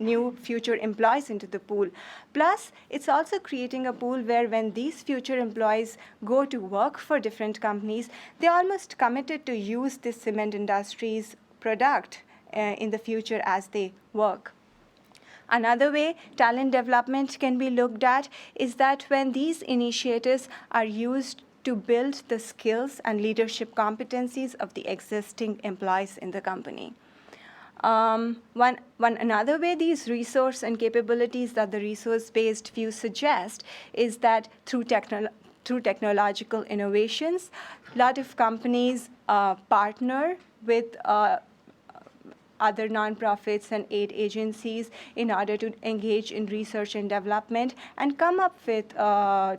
new future employees into the pool. Plus, it's also creating a pool where when these future employees go to work for different companies, they're almost committed to use this cement industry's product in the future as they work. Another way talent development can be looked at is that when these initiatives are used to build the skills and leadership competencies of the existing employees in the company. Another way these resource and capabilities that the resource-based view suggest is that through technological innovations, a lot of companies partner with other nonprofits and aid agencies in order to engage in research and development and come up with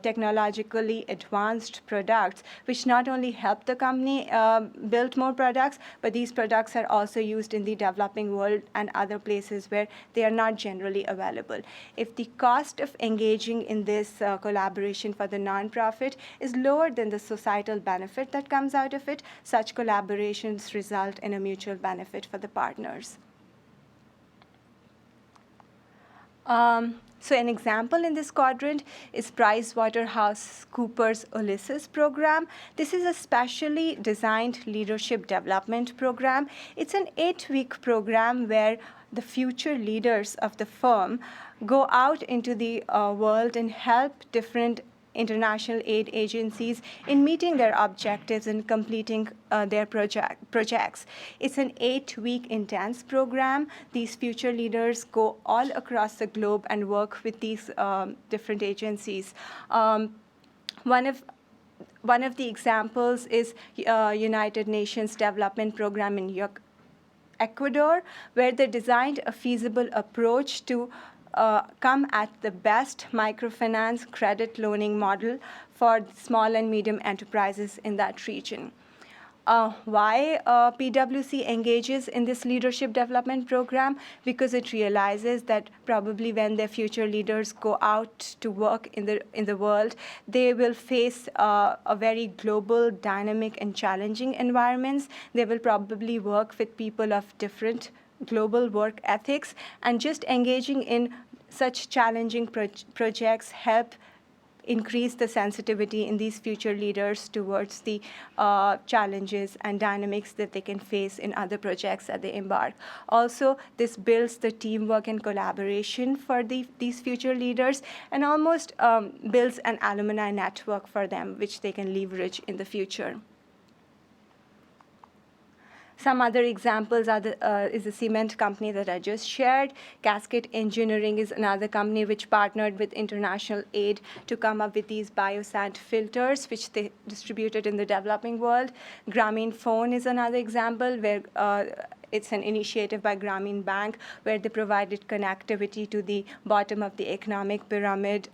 technologically advanced products, which not only help the company build more products, but these products are also used in the developing world and other places where they are not generally available. If the cost of engaging in this collaboration for the nonprofit is lower than the societal benefit that comes out of it, such collaborations result in a mutual benefit for the partners. So an example in this quadrant is PricewaterhouseCoopers Ulysses program. This is a specially designed leadership development program. It's an 8-week program where the future leaders of the firm go out into the world and help different international aid agencies in meeting their objectives and completing their projects. It's an 8-week intense program. These future leaders go all across the globe and work with these different agencies. One of the examples is United Nations Development Program in Ecuador, where they designed a feasible approach to come at the best microfinance credit loaning model for small and medium enterprises in that region. Why PwC engages in this leadership development program? Because it realizes that probably when their future leaders go out to work in the world, they will face a very global, dynamic, and challenging environments. They will probably work with people of different global work ethics, and just engaging in such challenging projects help increase the sensitivity in these future leaders towards the challenges and dynamics that they can face in other projects that they embark. Also, this builds the teamwork and collaboration for these future leaders and almost builds an alumni network for them, which they can leverage in the future. Some other examples is the cement company that I just shared. Cascade Engineering is another company which partnered with international aid to come up with these biosand filters, which they distributed in the developing world. Grameen Phone is another example where it's an initiative by Grameen Bank where they provided connectivity to the bottom of the economic pyramid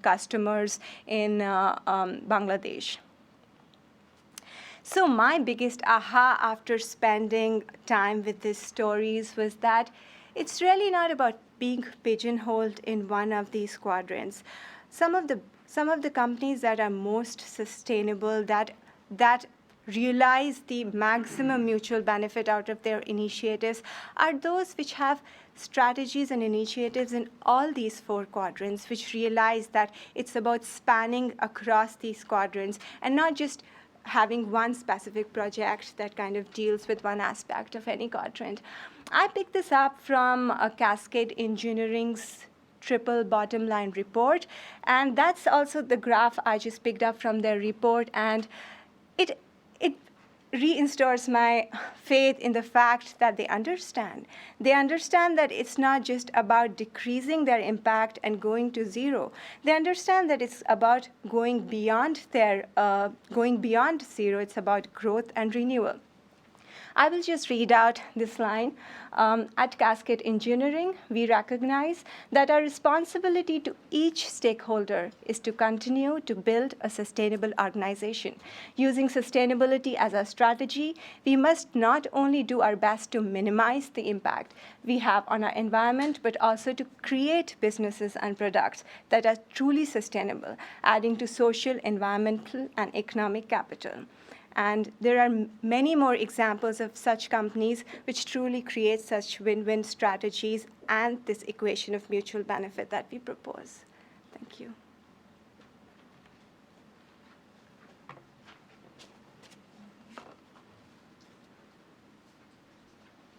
customers in Bangladesh. So my biggest aha after spending time with these stories was that it's really not about being pigeonholed in one of these quadrants. Some of the companies that are most sustainable, that realize the maximum mutual benefit out of their initiatives, are those which have strategies and initiatives in all these 4 quadrants, which realize that it's about spanning across these quadrants and not just having one specific project that kind of deals with one aspect of any quadrant. I picked this up from Cascade Engineering's triple bottom line report, and that's also the graph I just picked up from their report, and it reinstores my faith in the fact that they understand. They understand that it's not just about decreasing their impact and going to zero. They understand that it's about going beyond zero. It's about growth and renewal. I will just read out this line. At Cascade Engineering, we recognize that our responsibility to each stakeholder is to continue to build a sustainable organization. Using sustainability as our strategy, we must not only do our best to minimize the impact we have on our environment, but also to create businesses and products that are truly sustainable, adding to social, environmental, and economic capital. And there are many more examples of such companies which truly create such win-win strategies and this equation of mutual benefit that we propose. Thank you.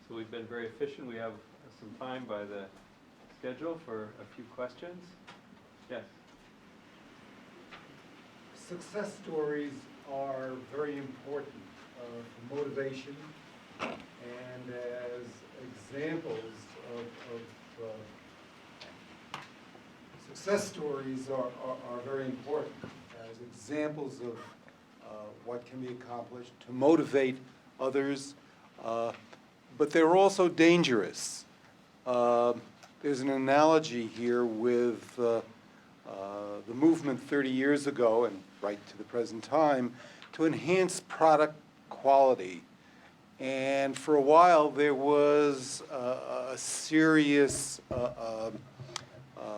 So we've been very efficient. We have some time by the schedule for a few questions. Yes. Success stories are very important for motivation and as examples of success stories are very important as examples of what can be accomplished to motivate others, but they're also dangerous. There's an analogy here with the movement 30 years ago and right to the present time to enhance product quality. And for a while there was a serious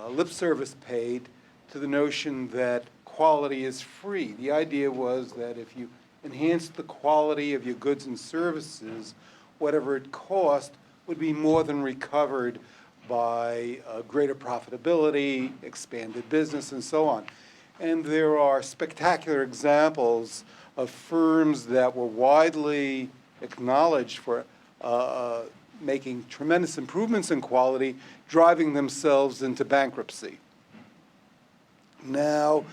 lip service paid to the notion that quality is free. The idea was that if you enhance the quality of your goods and services, whatever it cost would be more than recovered by greater profitability, expanded business, and so on. And there are spectacular examples of firms that were widely acknowledged for making tremendous improvements in quality, driving themselves into bankruptcy. Now,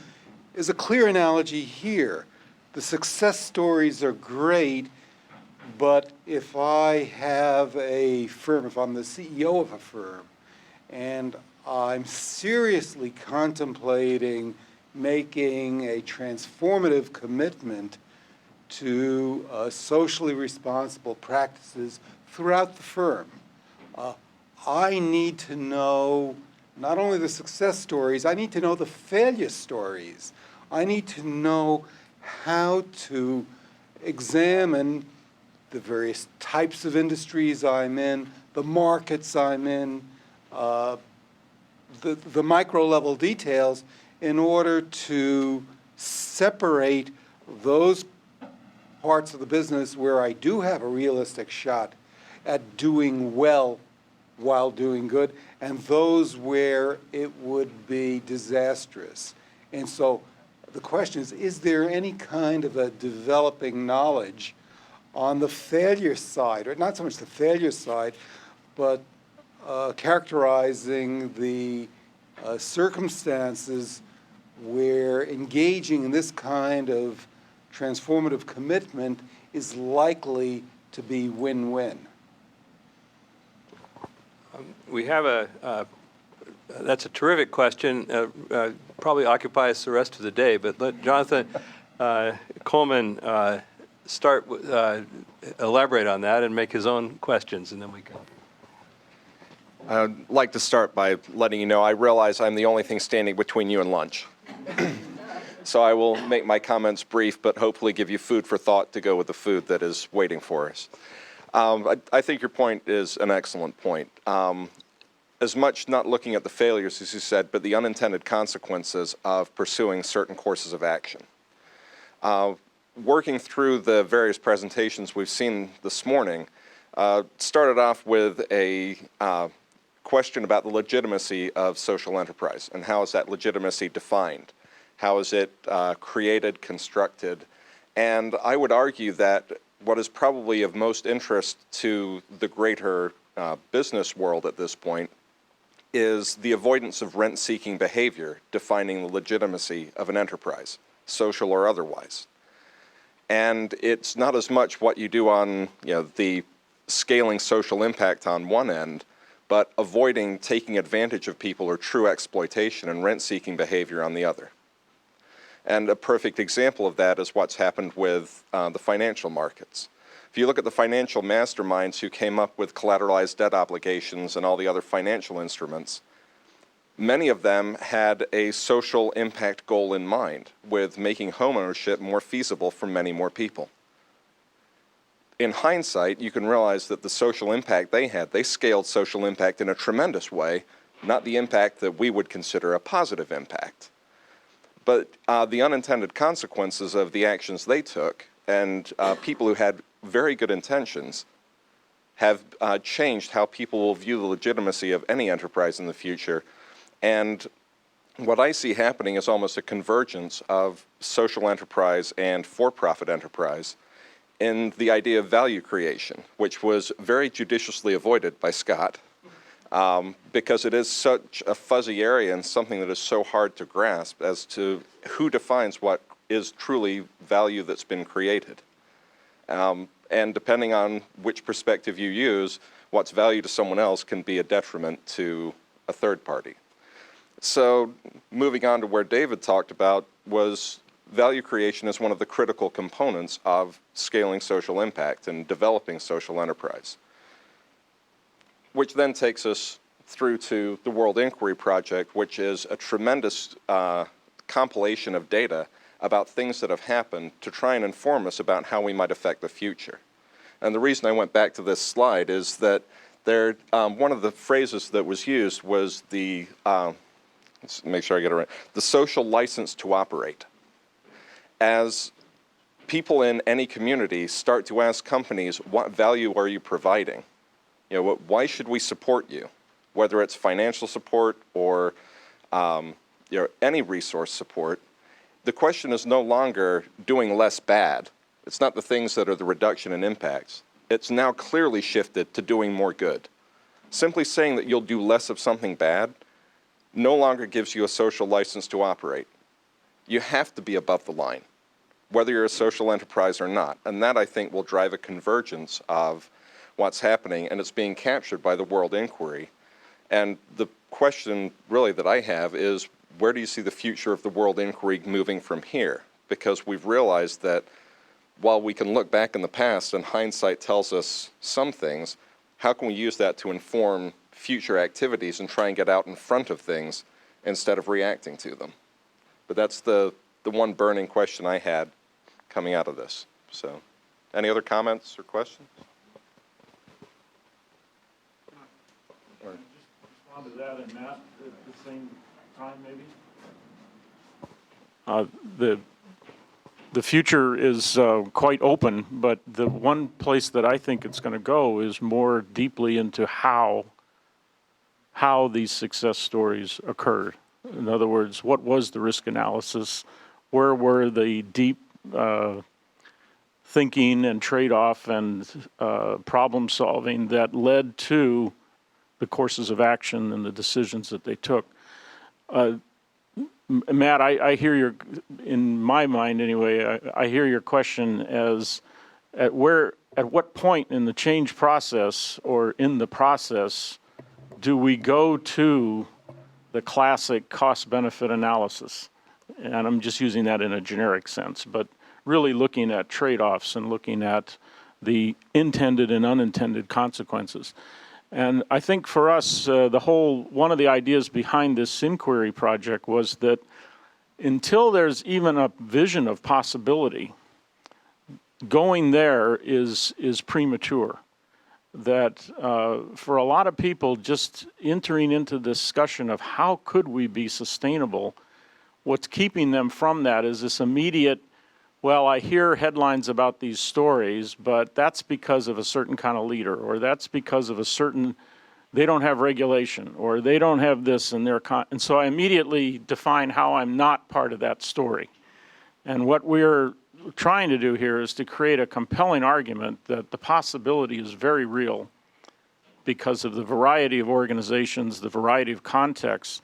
there's a clear analogy here. The success stories are great, but if I have a firm, if I'm the CEO of a firm, and I'm seriously contemplating making a transformative commitment to socially responsible practices throughout the firm, I need to know not only the success stories, I need to know the failure stories. I need to know how to examine the various types of industries I'm in, the markets I'm in, the micro-level details in order to separate those parts of the business where I do have a realistic shot at doing well while doing good, and those where it would be disastrous. And so the question is there any kind of a developing knowledge on the failure side, or not so much the failure side, but characterizing the circumstances where engaging in this kind of transformative commitment is likely to be win-win? We have that's a terrific question, probably occupy us the rest of the day, but let Jonathan Coleman elaborate on that and make his own questions, and then we can. I'd like to start by letting you know I realize I'm the only thing standing between you and lunch. So I will make my comments brief, but hopefully give you food for thought to go with the food that is waiting for us. I think your point is an excellent point. As much not looking at the failures, as you said, but the unintended consequences of pursuing certain courses of action. Working through the various presentations we've seen this morning, started off with a question about the legitimacy of social enterprise and how is that legitimacy defined? How is it created, constructed? And I would argue that what is probably of most interest to the greater business world at this point is the avoidance of rent-seeking behavior defining the legitimacy of an enterprise, social or otherwise. And it's not as much what you do on the scaling social impact on one end, but avoiding taking advantage of people or true exploitation and rent-seeking behavior on the other. And a perfect example of that is what's happened with the financial markets. If you look at the financial masterminds who came up with collateralized debt obligations and all the other financial instruments, many of them had a social impact goal in mind with making homeownership more feasible for many more people. In hindsight, you can realize that the social impact they had, they scaled social impact in a tremendous way, not the impact that we would consider a positive impact. But the unintended consequences of the actions they took and people who had very good intentions have changed how people will view the legitimacy of any enterprise in the future. And what I see happening is almost a convergence of social enterprise and for-profit enterprise in the idea of value creation, which was very judiciously avoided by Scott, because it is such a fuzzy area and something that is so hard to grasp as to who defines what is truly value that's been created. And depending on which perspective you use, what's value to someone else can be a detriment to a third party. So moving on to where David talked about was value creation is one of the critical components of scaling social impact and developing social enterprise, which then takes us through to the World Inquiry Project, which is a tremendous compilation of data about things that have happened to try and inform us about how we might affect the future. And the reason I went back to this slide is that one of the phrases that was used was the, let's make sure I get it right, the social license to operate. As people in any community start to ask companies, what value are you providing? You know, why should we support you? Whether it's financial support or any resource support, the question is no longer doing less bad. It's not the things that are the reduction in impacts. It's now clearly shifted to doing more good. Simply saying that you'll do less of something bad no longer gives you a social license to operate. You have to be above the line, whether you're a social enterprise or not. And that, I think, will drive a convergence of what's happening, and it's being captured by the World Inquiry. And the question really that I have is, where do you see the future of the World Inquiry moving from here? Because we've realized that while we can look back in the past and hindsight tells us some things, how can we use that to inform future activities and try and get out in front of things instead of reacting to them? But that's the one burning question I had coming out of this. So, any other comments or questions? Just respond to that, and Matt, at the same time, maybe? The future is quite open, but the one place that I think it's going to go is more deeply into how these success stories occurred. In other words, what was the risk analysis? Where were the deep thinking and trade-off and problem solving that led to the courses of action and the decisions that they took? Matt, I hear your, in my mind anyway, I hear your question as at what point in the change process or in the process do we go to the classic cost-benefit analysis? And I'm just using that in a generic sense, but really looking at trade-offs and looking at the intended and unintended consequences. And I think for us, one of the ideas behind this inquiry project was that until there's even a vision of possibility, going there is premature. That for a lot of people, just entering into the discussion of how could we be sustainable, what's keeping them from that is this immediate, well, I hear headlines about these stories, but that's because of a certain kind of leader, or that's because of a certain, they don't have regulation, or they don't have this in their, and so I immediately define how I'm not part of that story. And what we're trying to do here is to create a compelling argument that the possibility is very real because of the variety of organizations, the variety of contexts.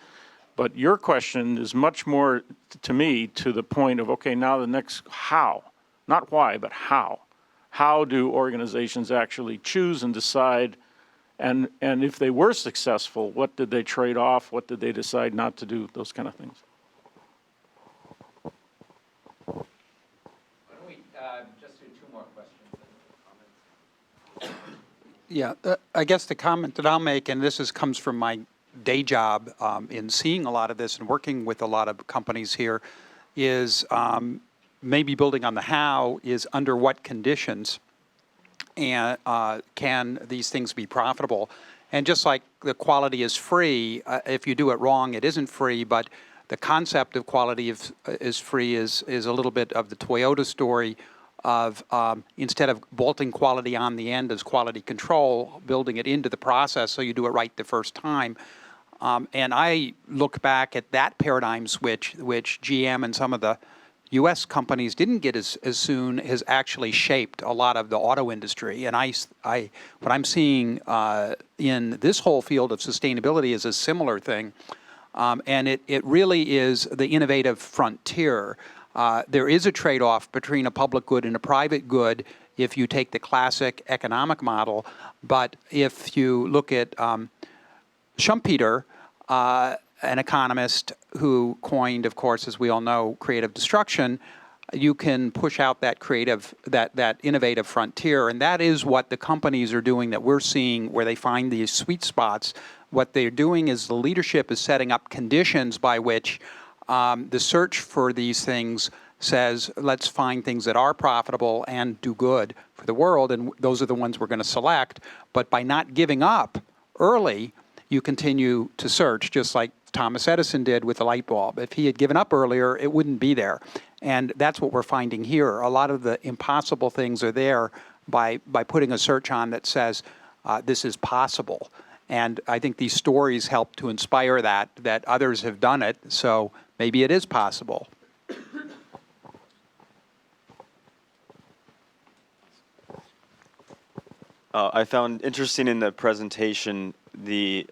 But your question is much more, to me, to the point of, okay, now the next how, not why, but how. How do organizations actually choose and decide, and if they were successful, what did they trade off, what did they decide not to do, those kind of things. Why don't we just do two more questions and comments? Yeah, I guess the comment that I'll make, and this comes from my day job in seeing a lot of this and working with a lot of companies here, is maybe building on the how is under what conditions and can these things be profitable. And just like the quality is free, if you do it wrong, it isn't free, but the concept of quality is free is a little bit of the Toyota story of instead of bolting quality on the end as quality control, building it into the process so you do it right the first time. And I look back at that paradigm switch, which GM and some of the U.S. companies didn't get as soon, has actually shaped a lot of the auto industry. And what I'm seeing in this whole field of sustainability is a similar thing. And it really is the innovative frontier. There is a trade-off between a public good and a private good if you take the classic economic model. But if you look at Schumpeter, an economist who coined, of course, as we all know, creative destruction, you can push out that that innovative frontier. And that is what the companies are doing that we're seeing where they find these sweet spots. What they're doing is the leadership is setting up conditions by which the search for these things says, let's find things that are profitable and do good for the world, and those are the ones we're going to select. But by not giving up early, you continue to search, just like Thomas Edison did with the light bulb. If he had given up earlier, it wouldn't be there. And that's what we're finding here. A lot of the impossible things are there by putting a search on that says, this is possible. And I think these stories help to inspire that others have done it, so maybe it is possible. I found interesting in the presentation the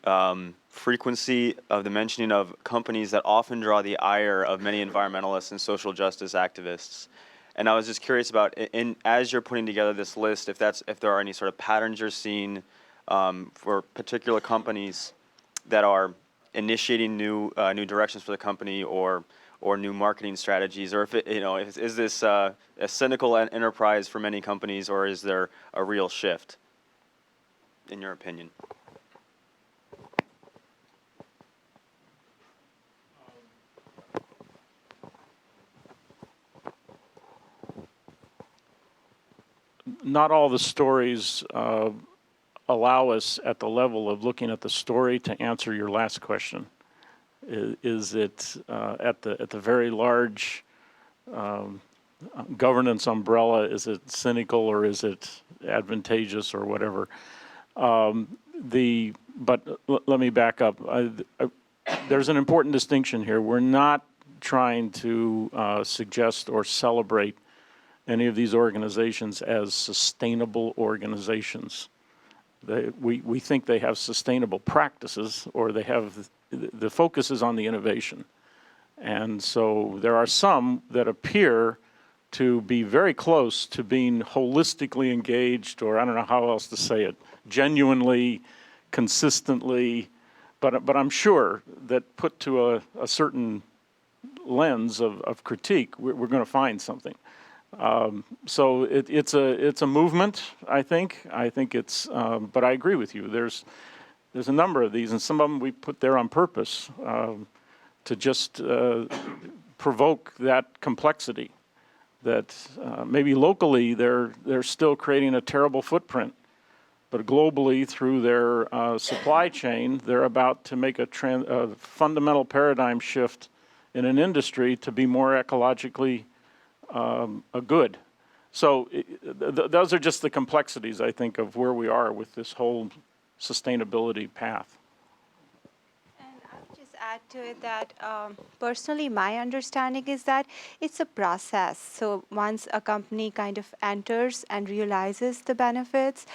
frequency of the mentioning of companies that often draw the ire of many environmentalists and social justice activists. And I was just curious about, as you're putting together this list, if there are any sort of patterns you're seeing for particular companies that are initiating new directions for the company or new marketing strategies, or if is this a cynical enterprise for many companies, or is there a real shift, in your opinion? Not all the stories allow us at the level of looking at the story to answer your last question. Is it at the very large governance umbrella, is it cynical or is it advantageous or whatever? But let me back up. There's an important distinction here. We're not trying to suggest or celebrate any of these organizations as sustainable organizations. We think they have sustainable practices, or they have, the focus is on the innovation. And so there are some that appear to be very close to being holistically engaged, or I don't know how else to say it, genuinely, consistently, but I'm sure that put to a certain lens of critique, we're going to find something. So it's a movement, I think. I think it's, but I agree with you. There's a number of these, and some of them we put there on purpose to just provoke that complexity. That maybe locally they're still creating a terrible footprint, but globally through their supply chain, they're about to make a fundamental paradigm shift in an industry to be more ecologically a good. So those are just the complexities, I think, of where we are with this whole sustainability path. And I'll just add to it that personally my understanding is that it's a process. So once a company kind of enters and realizes the benefits,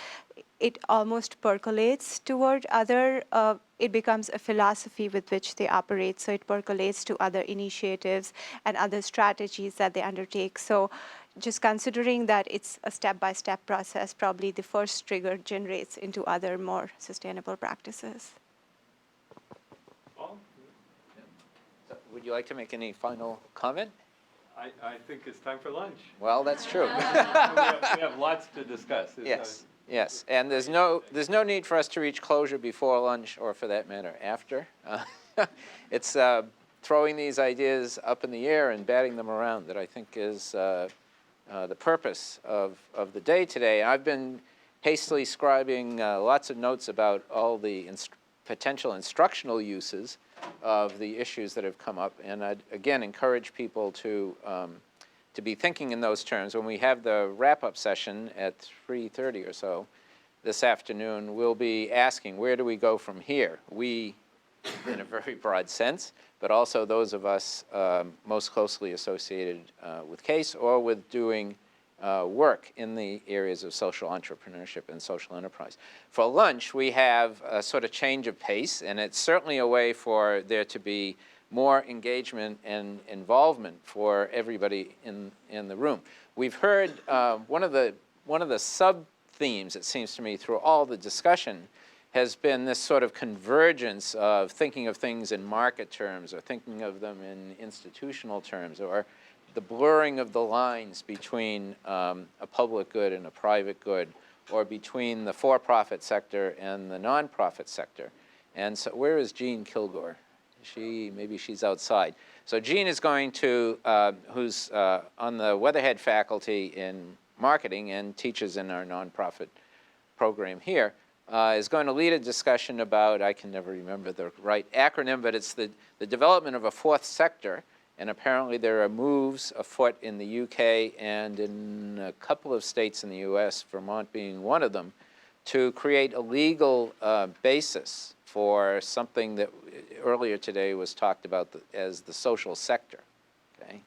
it almost percolates toward other, it becomes a philosophy with which they operate. So it percolates to other initiatives and other strategies that they undertake. So just considering that it's a step-by-step process, probably the first trigger generates into other more sustainable practices. Would you like to make any final comment? I think it's time for lunch. Well, that's true. we have lots to discuss. Yes. Yes, and there's no need for us to reach closure before lunch, or for that matter, after. It's throwing these ideas up in the air and batting them around that I think is the purpose of the day today. I've been hastily scribing lots of notes about all the potential instructional uses of the issues that have come up, and I'd again encourage people to to be thinking in those terms. When we have the wrap-up session at 3:30 or so this afternoon, we'll be asking, where do we go from here? We, in a very broad sense, but also those of us most closely associated with CASE or with doing work in the areas of social entrepreneurship and social enterprise. For lunch, we have a sort of change of pace, and it's certainly a way for there to be more engagement and involvement for everybody in the room. We've heard one of the sub-themes, it seems to me, through all the discussion has been this sort of convergence of thinking of things in market terms or thinking of them in institutional terms, or the blurring of the lines between a public good and a private good, or between the for-profit sector and the nonprofit sector. And so where is Jean Kilgore? Maybe she's outside. So Jean is going to, who's on the Weatherhead faculty in marketing and teaches in our nonprofit program here, is going to lead a discussion about, I can never remember the right acronym, but it's the development of a fourth sector. And apparently there are moves afoot in the UK and in a couple of states in the US, Vermont being one of them, to create a legal basis for something that earlier today was talked about as the social sector. Okay,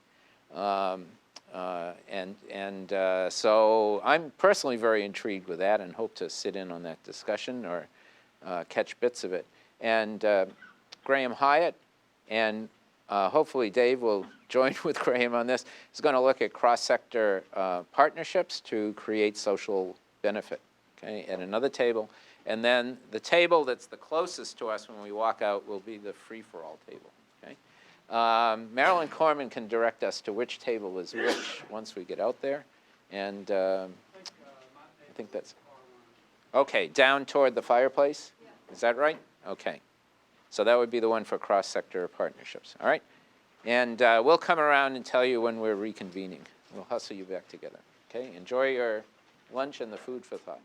so I'm personally very intrigued with that and hope to sit in on that discussion or catch bits of it. And Graham Hyatt and hopefully Dave will join with Graham on this, is going to look at cross-sector partnerships to create social benefit, okay, at another table. And then the table that's the closest to us when we walk out will be the free-for-all table, okay? Marilyn Corman can direct us to which table is which once we get out there. And I think that's, okay, down toward the fireplace? Is that right? Okay. So that would be the one for cross-sector partnerships, all right? And we'll come around and tell you when we're reconvening. We'll hustle you back together, okay? Enjoy your lunch and the food for thought.